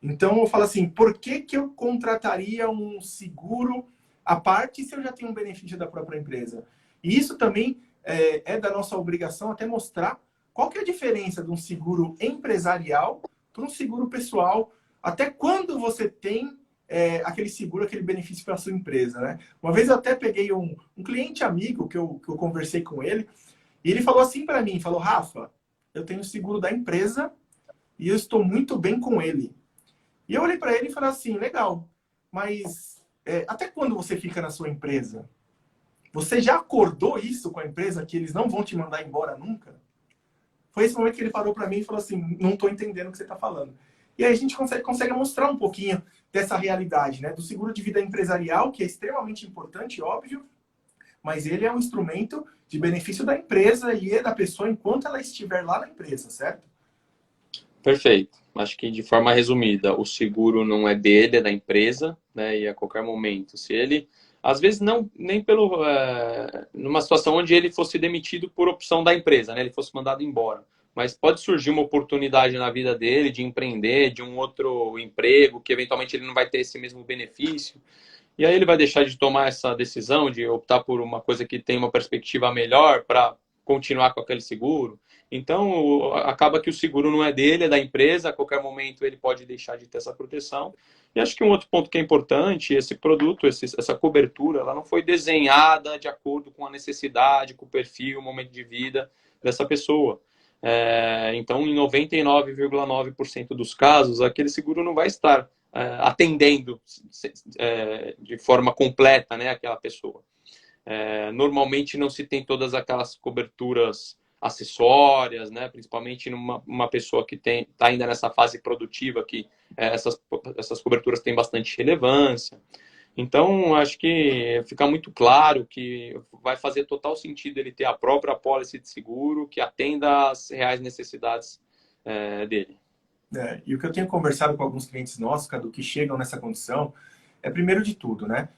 Então, eu falo assim, por que que eu contrataria um seguro à parte se eu já tenho um benefício da própria empresa? E isso também é da nossa obrigação até mostrar qual que é a diferença de um seguro empresarial para um seguro pessoal, até quando você tem aquele seguro, aquele benefício para a sua empresa, né? Uma vez eu até peguei um cliente amigo que eu conversei com ele, e ele falou assim para mim, falou, Rafa, eu tenho seguro da empresa e eu estou muito bem com ele. E eu olhei para ele e falei assim, legal, mas até quando você fica na sua empresa? Você já acordou isso com a empresa, que eles não vão te mandar embora nunca? Foi esse momento que ele parou para mim e falou assim, não estou entendendo o que você está falando. E aí a gente consegue mostrar um pouquinho dessa realidade, né? Do seguro de vida empresarial, que é extremamente importante, óbvio, mas ele é um instrumento de benefício da empresa e é da pessoa enquanto ela estiver lá na empresa, certo? Perfeito. Acho que de forma resumida, o seguro não é dele, é da empresa, né? E a qualquer momento, se ele, às vezes não nem pelo numa situação onde ele fosse demitido por opção da empresa, né? Ele fosse mandado embora, mas pode surgir uma oportunidade na vida dele de empreender, de um outro emprego que eventualmente ele não vai ter esse mesmo benefício. E aí ele vai deixar de tomar essa decisão de optar por uma coisa que tem uma perspectiva melhor para continuar com aquele seguro. Então, acaba que o seguro não é dele, é da empresa. A qualquer momento ele pode deixar de ter essa proteção. E acho que um outro ponto que é importante, esse produto, essa cobertura, ela não foi desenhada de acordo com a necessidade, com o perfil, o momento de vida dessa pessoa. Então, em 99,9% dos casos, aquele seguro não vai estar atendendo de forma completa, né, aquela pessoa. Normalmente não se tem todas aquelas coberturas acessórias, né, principalmente numa pessoa que está ainda nessa fase produtiva, que essas coberturas têm bastante relevância. Então, acho que fica muito claro que vai fazer total sentido ele ter a própria apólice de seguro que atenda às reais necessidades dele. E o que eu tenho conversado com alguns clientes nossos, Cadu, que chegam nessa condição, primeiro de tudo, né?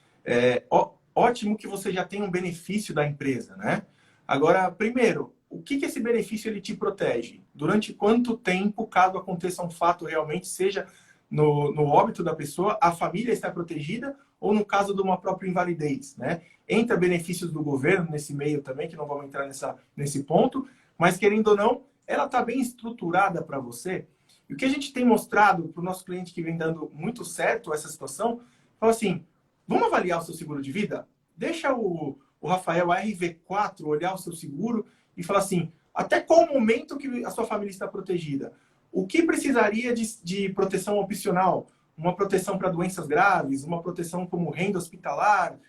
Ótimo que você já tem um benefício da empresa, né? Agora, primeiro, o que esse benefício ele te protege? Durante quanto tempo, caso aconteça um fato realmente, seja no óbito da pessoa, a família está protegida ou no caso de uma própria invalidez, né? Entra benefícios do governo nesse meio também, que não vamos entrar nesse ponto, mas querendo ou não, ela está bem estruturada para você. E o que a gente tem mostrado para o nosso cliente que vem dando muito certo essa situação, fala assim, vamos avaliar o seu seguro de vida? Deixa o Rafael, a RV4, olhar o seu seguro e falar assim, até qual momento que a sua família está protegida? O que precisaria de proteção opcional? Uma proteção para doenças graves, uma proteção como renda hospitalar,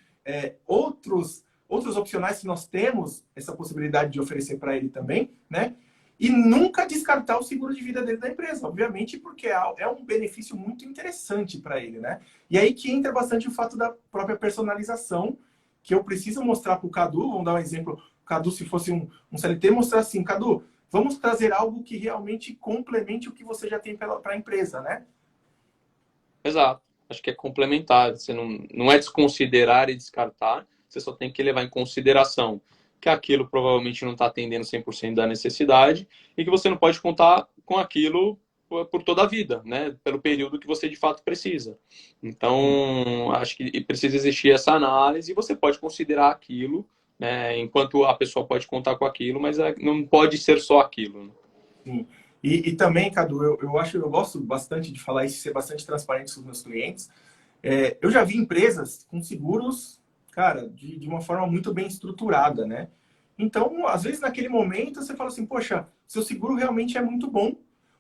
outros opcionais que nós temos essa possibilidade de oferecer para ele também, né? E nunca descartar o seguro de vida dele da empresa, obviamente, porque é um benefício muito interessante para ele, né? E aí que entra bastante o fato da própria personalização, que eu preciso mostrar para o Cadu, vamos dar um exemplo, o Cadu, se fosse um CLT, mostrar assim, Cadu, vamos trazer algo que realmente complemente o que você já tem para a empresa, né? Exato. Acho que é complementar. Você não é desconsiderar e descartar, você só tem que levar em consideração que aquilo provavelmente não está atendendo 100% da necessidade e que você não pode contar com aquilo por toda a vida, né? Pelo período que você de fato precisa. Então, acho que precisa existir essa análise e você pode considerar aquilo, né? Enquanto a pessoa pode contar com aquilo, mas não pode ser só aquilo. Né? Sim. E também, Cadu, eu gosto bastante de falar isso, ser bastante transparente com os meus clientes. Eu já vi empresas com seguros, cara, de uma forma muito bem estruturada, né? Então, às vezes, naquele momento, você fala assim, poxa, seu seguro realmente é muito bom.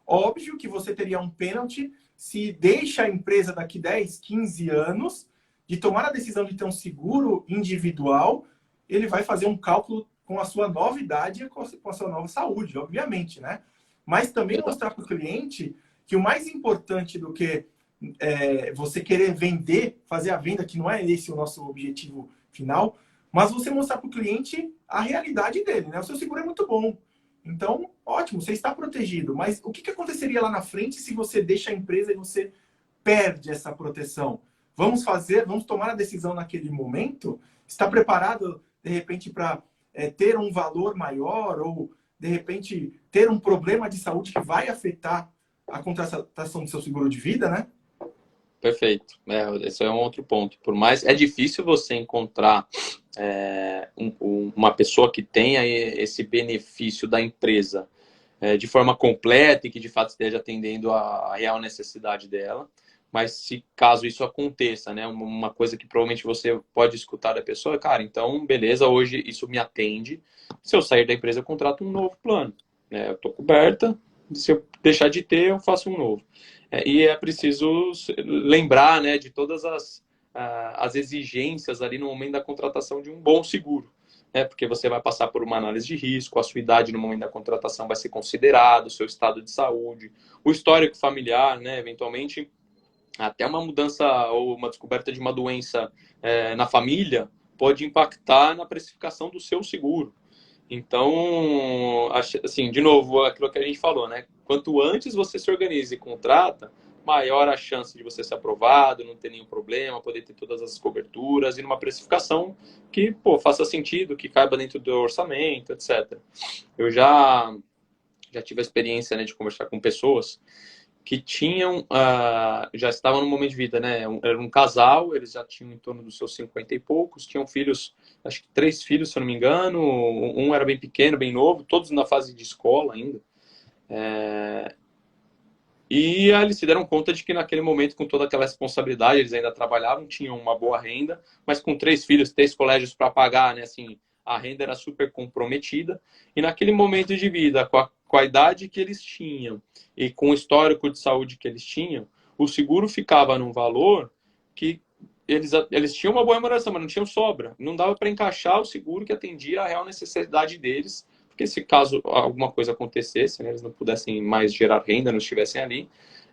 Óbvio que você teria um pênalti se deixa a empresa daqui 10, 15 anos de tomar a decisão de ter um seguro individual, ele vai fazer um cálculo com a sua nova idade e com a sua nova saúde, obviamente, né? Mas também mostrar para o cliente que o mais importante do que você querer vender, fazer a venda, que não é esse o nosso objetivo final, mas você mostrar para o cliente a realidade dele, né? O seu seguro é muito bom. Então, ótimo, você está protegido. Mas o que aconteceria lá na frente se você deixa a empresa e você perde essa proteção? Vamos tomar a decisão naquele momento? Está preparado, de repente, para ter um valor maior ou, de repente, ter um problema de saúde que vai afetar a contratação do seu seguro de vida, né? Perfeito. Esse é um outro ponto. Por mais é difícil você encontrar uma pessoa que tenha esse benefício da empresa de forma completa e que de fato esteja atendendo a real necessidade dela. Mas se caso isso aconteça, né, uma coisa que provavelmente você pode escutar da pessoa, cara, então beleza, hoje isso me atende. Se eu sair da empresa, eu contrato um novo plano. Né? Eu estou coberta. Se eu deixar de ter, eu faço um novo. E é preciso lembrar, né, de todas as exigências ali no momento da contratação de um bom seguro. Porque você vai passar por uma análise de risco, a sua idade no momento da contratação vai ser considerado, o seu estado de saúde, o histórico familiar, né, eventualmente até uma mudança ou uma descoberta de uma doença na família pode impactar na precificação do seu seguro. Então, assim, de novo, aquilo que a gente falou, né? Quanto antes você se organiza e contrata, maior a chance de você ser aprovado, não ter nenhum problema, poder ter todas as coberturas e numa precificação que, pô, faça sentido, que caiba dentro do orçamento, etc. Eu já tive a experiência, né, de conversar com pessoas que tinham, já estavam no momento de vida, né? Era um casal, eles já tinham em torno dos seus 50 e poucos, tinham filhos, acho que 3 filhos, se eu não me engano, um era bem pequeno, bem novo, todos na fase de escola ainda. E aí eles se deram conta de que naquele momento, com toda aquela responsabilidade, eles ainda trabalhavam, tinham uma boa renda, mas com 3 filhos, 3 colégios para pagar, né? Assim, a renda era super comprometida. E naquele momento de vida, com a idade que eles tinham e com o histórico de saúde que eles tinham, o seguro ficava num valor que eles tinham uma boa remuneração, mas não tinham sobra. Não dava para encaixar o seguro que atendia a real necessidade deles, porque se caso alguma coisa acontecesse, né, eles não pudessem mais gerar renda, não estivessem ali,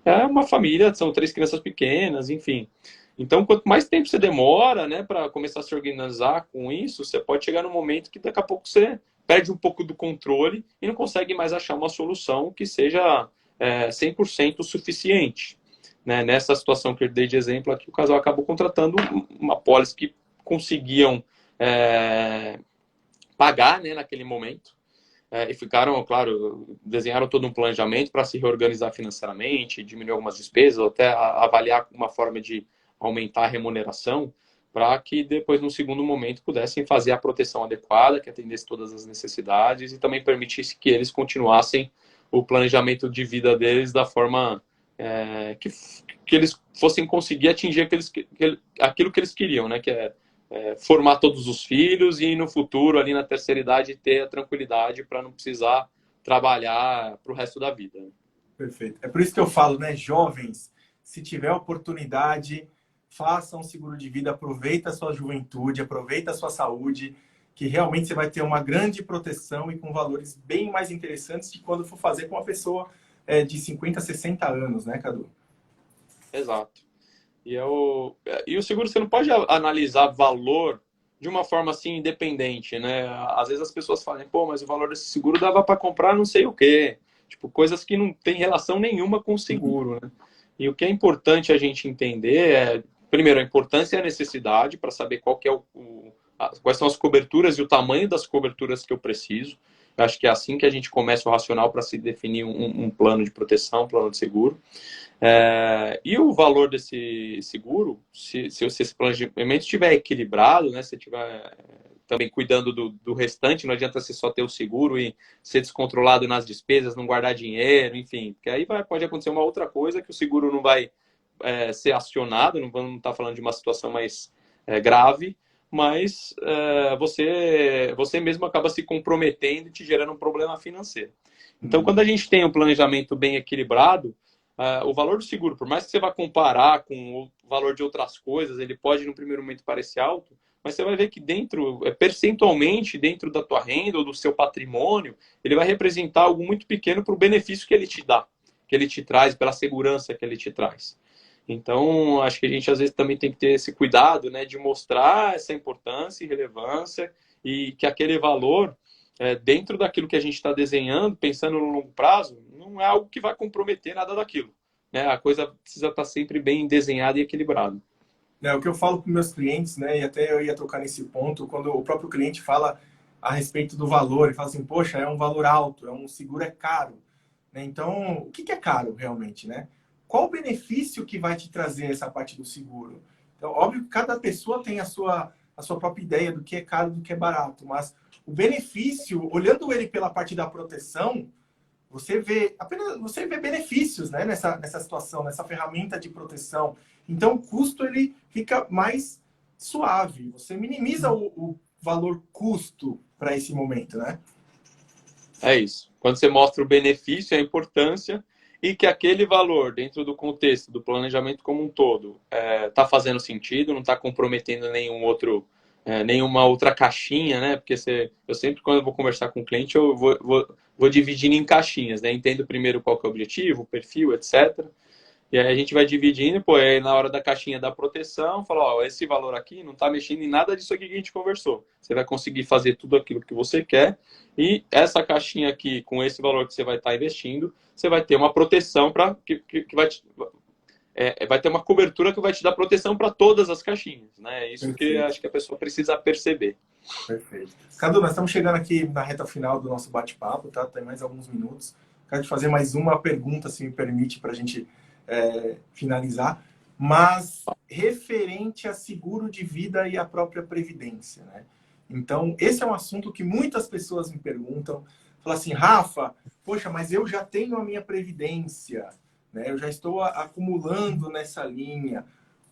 é uma família, são 3 crianças pequenas, enfim. Então, quanto mais tempo você demora, né, para começar a se organizar com isso, você pode chegar num momento que daqui a pouco você perde um pouco do controle e não consegue mais achar uma solução que seja 100% suficiente. Né? Nessa situação que eu dei de exemplo aqui, o casal acabou contratando uma pólice que conseguiam pagar, né, naquele momento. E ficaram, claro, desenharam todo um planejamento para se reorganizar financeiramente, diminuir algumas despesas, ou até avaliar uma forma de aumentar a remuneração, para que depois, no segundo momento, pudessem fazer a proteção adequada, que atendesse todas as necessidades e também permitisse que eles continuassem o planejamento de vida deles da forma que eles fossem conseguir atingir aquilo que eles queriam, né? Que é formar todos os filhos e no futuro, ali na terceira idade, ter a tranquilidade para não precisar trabalhar para o resto da vida. Perfeito. É por isso que eu falo, né, jovens, se tiver oportunidade, faça um seguro de vida, aproveita a sua juventude, aproveita a sua saúde, que realmente você vai ter uma grande proteção e com valores bem mais interessantes de quando for fazer com uma pessoa de 50, 60 anos, né, Cadu? Exato. E o seguro, você não pode analisar valor de uma forma assim independente, né? Às vezes as pessoas falam, pô, mas o valor desse seguro dava para comprar não sei o quê. Tipo, coisas que não tem relação nenhuma com o seguro, né? E o que é importante a gente entender é, primeiro, a importância e a necessidade para saber qual que é quais são as coberturas e o tamanho das coberturas que eu preciso. Eu acho que é assim que a gente começa o racional para se definir um plano de proteção, um plano de seguro. E o valor desse seguro, se esse planejamento estiver equilibrado, né, se estiver também cuidando do restante, não adianta você só ter o seguro e ser descontrolado nas despesas, não guardar dinheiro, enfim, porque aí pode acontecer uma outra coisa que o seguro não vai ser acionado, não vamos estar falando de uma situação mais grave, mas você mesmo acaba se comprometendo e te gerando um problema financeiro. Então, quando a gente tem um planejamento bem equilibrado, o valor do seguro, por mais que você vá comparar com o valor de outras coisas, ele pode, no primeiro momento, parecer alto, mas você vai ver que percentualmente, dentro da tua renda ou do seu patrimônio, ele vai representar algo muito pequeno para o benefício que ele te dá, que ele te traz, pela segurança que ele te traz. Então, acho que a gente, às vezes, também tem que ter esse cuidado, né, de mostrar essa importância e relevância e que aquele valor dentro daquilo que a gente está desenhando, pensando no longo prazo, não é algo que vai comprometer nada daquilo, né? A coisa precisa estar sempre bem desenhada e equilibrada. É o que eu falo para meus clientes, né? E até eu ia tocar nesse ponto, quando o próprio cliente fala a respeito do valor, ele fala assim, poxa, é um valor alto, é um seguro é caro, né? Então, o que é caro realmente, né? Qual o benefício que vai te trazer essa parte do seguro? Então, óbvio que cada pessoa tem a sua própria ideia do que é caro, do que é barato, mas o benefício, olhando ele pela parte da proteção, você vê benefícios, né, nessa situação, nessa ferramenta de proteção. Então, o custo ele fica mais suave. Você minimiza o valor custo para esse momento, né? É isso. Quando você mostra o benefício, a importância e que aquele valor, dentro do contexto do planejamento como um todo, está fazendo sentido, não está comprometendo nenhuma outra caixinha, né? Porque eu sempre, quando eu vou conversar com o cliente, eu vou dividindo em caixinhas, né? Entendo primeiro qual que é o objetivo, o perfil, etc. E aí a gente vai dividindo, pô, aí na hora da caixinha da proteção, fala, ó, esse valor aqui não está mexendo em nada disso aqui que a gente conversou. Você vai conseguir fazer tudo aquilo que você quer e essa caixinha aqui, com esse valor que você vai estar investindo, você vai ter uma proteção que vai ter uma cobertura que vai te dar proteção para todas as caixinhas, né? É isso que Perfeito, acho que a pessoa precisa perceber. perfeito. Cadu, nós estamos chegando aqui na reta final do nosso bate-papo, tá? Tem mais alguns minutos. Quero te fazer mais uma pergunta, se me permite, para a gente finalizar. Mas referente a seguro de vida e a própria previdência, né? Então, esse é um assunto que muitas pessoas me perguntam. Falam assim, Rafa, poxa, mas eu já tenho a minha previdência, né? Eu já estou acumulando nessa linha.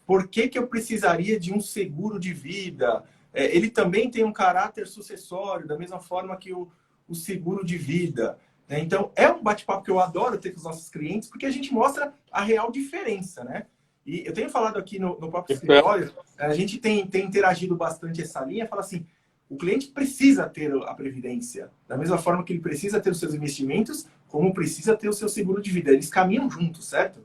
Por que eu precisaria de um seguro de vida? Ele também tem um caráter sucessório, da mesma forma que o seguro de vida, né? Então, é um bate-papo que eu adoro ter com os nossos clientes, porque a gente mostra a real diferença, né? E eu tenho falado aqui no próprio escritório, a gente tem interagido bastante essa linha, fala assim, o cliente precisa ter a previdência, da mesma forma que ele precisa ter os seus investimentos, como precisa ter o seu seguro de vida. Eles caminham juntos, certo?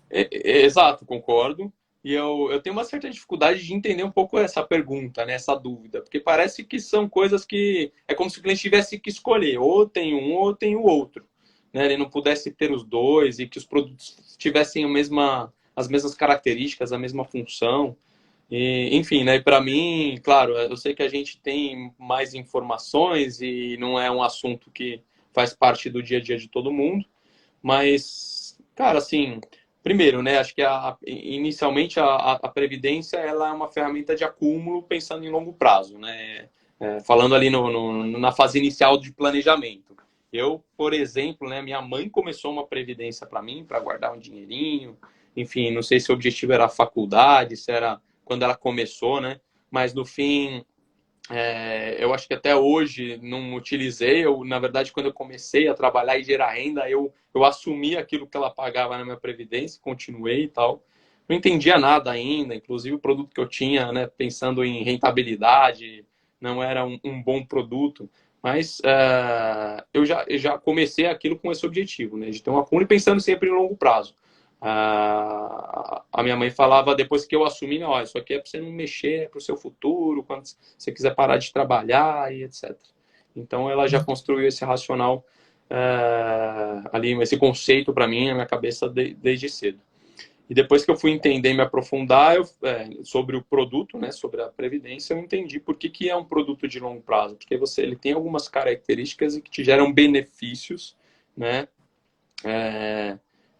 Exato, concordo. E eu tenho uma certa dificuldade de entender um pouco essa pergunta, né, essa dúvida, porque parece que são coisas que é como se o cliente tivesse que escolher, ou tem um ou tem o outro, né? Ele não pudesse ter os dois e que os produtos tivessem as mesmas características, a mesma função. E, enfim, né, para mim, claro, eu sei que a gente tem mais informações e não é um assunto que faz parte do dia a dia de todo mundo, mas, cara, assim, primeiro, né, acho que inicialmente a previdência ela é uma ferramenta de acúmulo pensando em longo prazo, né? Falando ali na fase inicial de planejamento. Eu, por exemplo, né, minha mãe começou uma previdência para mim, para guardar um dinheirinho. Enfim, não sei se o objetivo era a faculdade, se era quando ela começou, né? Mas no fim, eu acho que até hoje não utilizei. Eu, na verdade, quando eu comecei a trabalhar e gerar renda, eu assumi aquilo que ela pagava na minha previdência, continuei e tal. Não entendia nada ainda, inclusive o produto que eu tinha, né, pensando em rentabilidade, não era um bom produto. Mas eu já comecei aquilo com esse objetivo, né, de ter um acúmulo e pensando sempre em longo prazo. A minha mãe falava depois que eu assumi, ó, isso aqui é para você não mexer, é para o seu futuro, quando você quiser parar de trabalhar e etc. Então ela já construiu esse racional ali, esse conceito para mim na minha cabeça desde cedo. E depois que eu fui entender e me aprofundar sobre o produto, né, sobre a previdência, eu entendi por que é um produto de longo prazo, porque ele tem algumas características que te geram benefícios, né,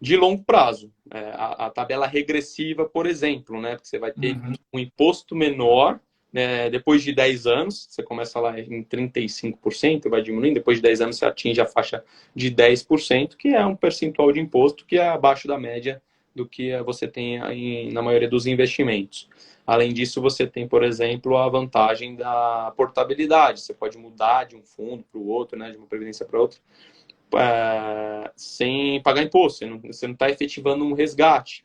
de longo prazo. A tabela regressiva, por exemplo, né? Porque você vai ter um imposto menor, né, depois de 10 anos, você começa lá em 35%, vai diminuindo, depois de 10 anos você atinge a faixa de 10%, que é um percentual de imposto que é abaixo da média do que você tem na maioria dos investimentos. Além disso, você tem, por exemplo, a vantagem da portabilidade. Você pode mudar de um fundo para o outro, né, de uma previdência para outra, sem pagar imposto. Você não está efetivando um resgate.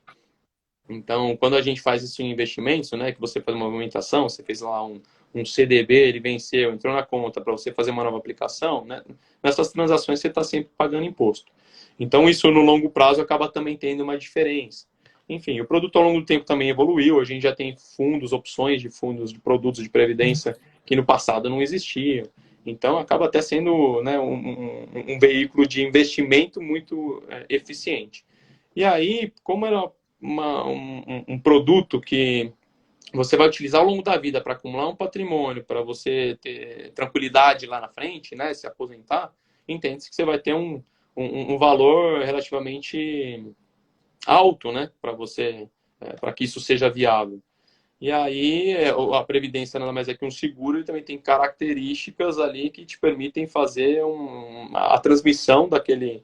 Então, quando a gente faz isso em investimentos, né, que você faz uma movimentação, você fez lá um CDB, ele venceu, entrou na conta para você fazer uma nova aplicação, né, nessas transações você está sempre pagando imposto. Então, isso no longo prazo acaba também tendo uma diferença. Enfim, o produto ao longo do tempo também evoluiu, a gente já tem fundos, opções de fundos, de produtos de previdência que no passado não existiam. Então, acaba até sendo, né, um veículo de investimento muito eficiente. E aí, como era um produto que você vai utilizar ao longo da vida para acumular um patrimônio, para você ter tranquilidade lá na frente, né, se aposentar, entende-se que você vai ter um valor relativamente alto, né, para você, para que isso seja viável. E aí a previdência nada mais é que um seguro, e também tem características ali que te permitem fazer a transmissão daquele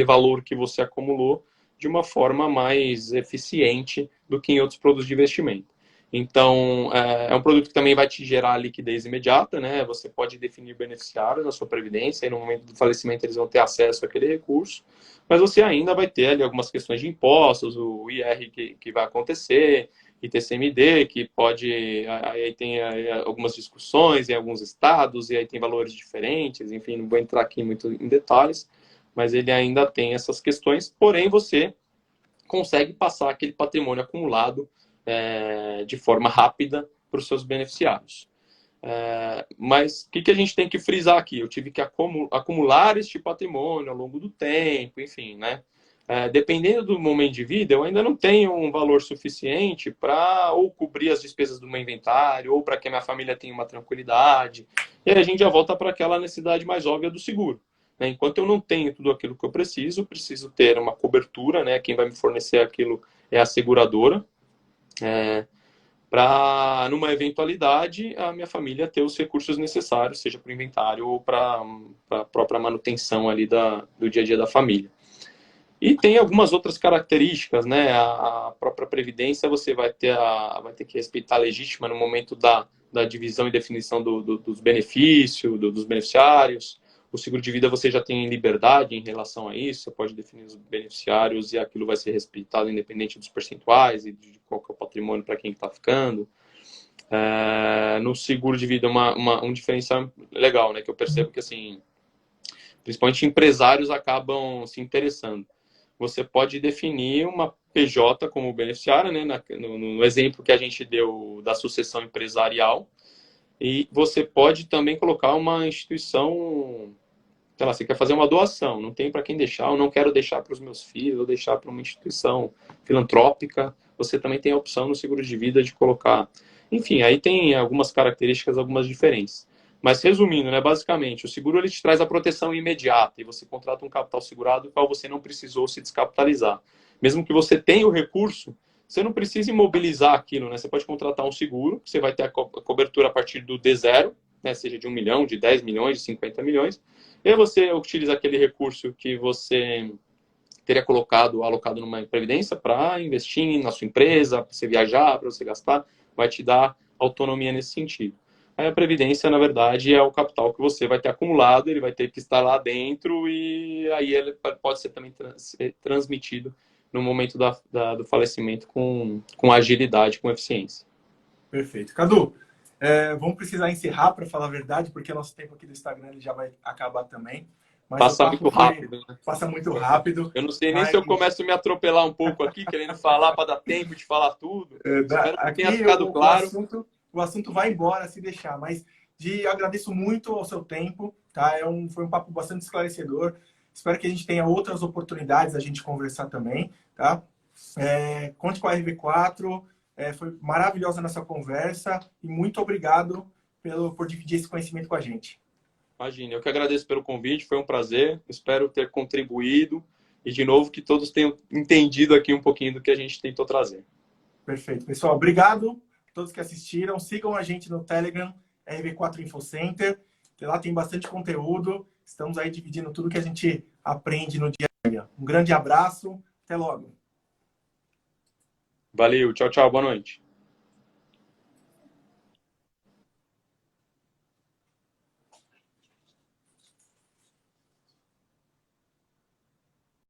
valor que você acumulou de uma forma mais eficiente do que em outros produtos de investimento. Então, é um produto que também vai te gerar liquidez imediata, né? Você pode definir beneficiários na sua previdência, e no momento do falecimento eles vão ter acesso àquele recurso, mas você ainda vai ter ali algumas questões de impostos, o IR que vai acontecer, ITCMD, que pode... Aí tem algumas discussões em alguns estados, e aí tem valores diferentes, enfim, não vou entrar aqui muito em detalhes, mas ele ainda tem essas questões, porém você consegue passar aquele patrimônio acumulado de forma rápida para os seus beneficiários. Mas o que a gente tem que frisar aqui? Eu tive que acumular este patrimônio ao longo do tempo, enfim, né? Dependendo do momento de vida, eu ainda não tenho um valor suficiente para ou cobrir as despesas do meu inventário, ou para que a minha família tenha uma tranquilidade. E aí a gente já volta para aquela necessidade mais óbvia do seguro. Né? Enquanto eu não tenho tudo aquilo que eu preciso ter uma cobertura, né? Quem vai me fornecer aquilo é a seguradora, para, numa eventualidade, a minha família ter os recursos necessários, seja para o inventário ou para a própria manutenção ali do dia a dia da família. E tem algumas outras características, né? A própria previdência você vai ter que respeitar a legítima no momento da divisão e definição dos benefícios, dos beneficiários. O seguro de vida você já tem liberdade em relação a isso, você pode definir os beneficiários e aquilo vai ser respeitado independente dos percentuais e de qual que é o patrimônio para quem está ficando. No seguro de vida, um diferencial legal, né? Que eu percebo que, assim, principalmente empresários acabam se interessando. Você pode definir uma PJ como beneficiária, né? No exemplo que a gente deu da sucessão empresarial, e você pode também colocar uma instituição, sei lá, você quer fazer uma doação, não tem para quem deixar, eu não quero deixar para os meus filhos, ou deixar para uma instituição filantrópica, você também tem a opção no seguro de vida de colocar. Enfim, aí tem algumas características, algumas diferenças. Mas resumindo, né, basicamente, o seguro ele te traz a proteção imediata e você contrata um capital segurado, do qual você não precisou se descapitalizar. Mesmo que você tenha o recurso, você não precisa imobilizar aquilo, né? Você pode contratar um seguro, você vai ter a cobertura a partir do D0, né, seja de 1 milhão, de 10 milhões, de 50 milhões, e aí você utiliza aquele recurso que você teria alocado numa previdência para investir na sua empresa, para você viajar, para você gastar, vai te dar autonomia nesse sentido. Aí a previdência, na verdade, é o capital que você vai ter acumulado, ele vai ter que estar lá dentro e aí ele pode ser também transmitido no momento do falecimento com agilidade, com eficiência. Perfeito. Cadu, vamos precisar encerrar, para falar a verdade, porque o nosso tempo aqui do Instagram ele já vai acabar também. Mas passa muito rápido, né? Passa muito rápido. Eu não sei nem se eu começo a me atropelar um pouco aqui, querendo falar para dar tempo de falar tudo. Espero que tenha ficado claro. O assunto vai embora se deixar, mas agradeço muito ao seu tempo, tá? Foi um papo bastante esclarecedor. Espero que a gente tenha outras oportunidades a gente conversar também, tá? Conte com a RV4. Foi maravilhosa a nossa conversa e muito obrigado por dividir esse conhecimento com a gente. Imagina, eu que agradeço pelo convite, foi um prazer, espero ter contribuído e, de novo, que todos tenham entendido aqui um pouquinho do que a gente tentou trazer. Perfeito. Pessoal, obrigado a todos que assistiram. Sigam a gente no Telegram, RV4 InfoCenter, que lá tem bastante conteúdo. Estamos aí dividindo tudo que a gente aprende no dia a dia. Um grande abraço, até logo. Valeu, tchau, tchau, boa noite.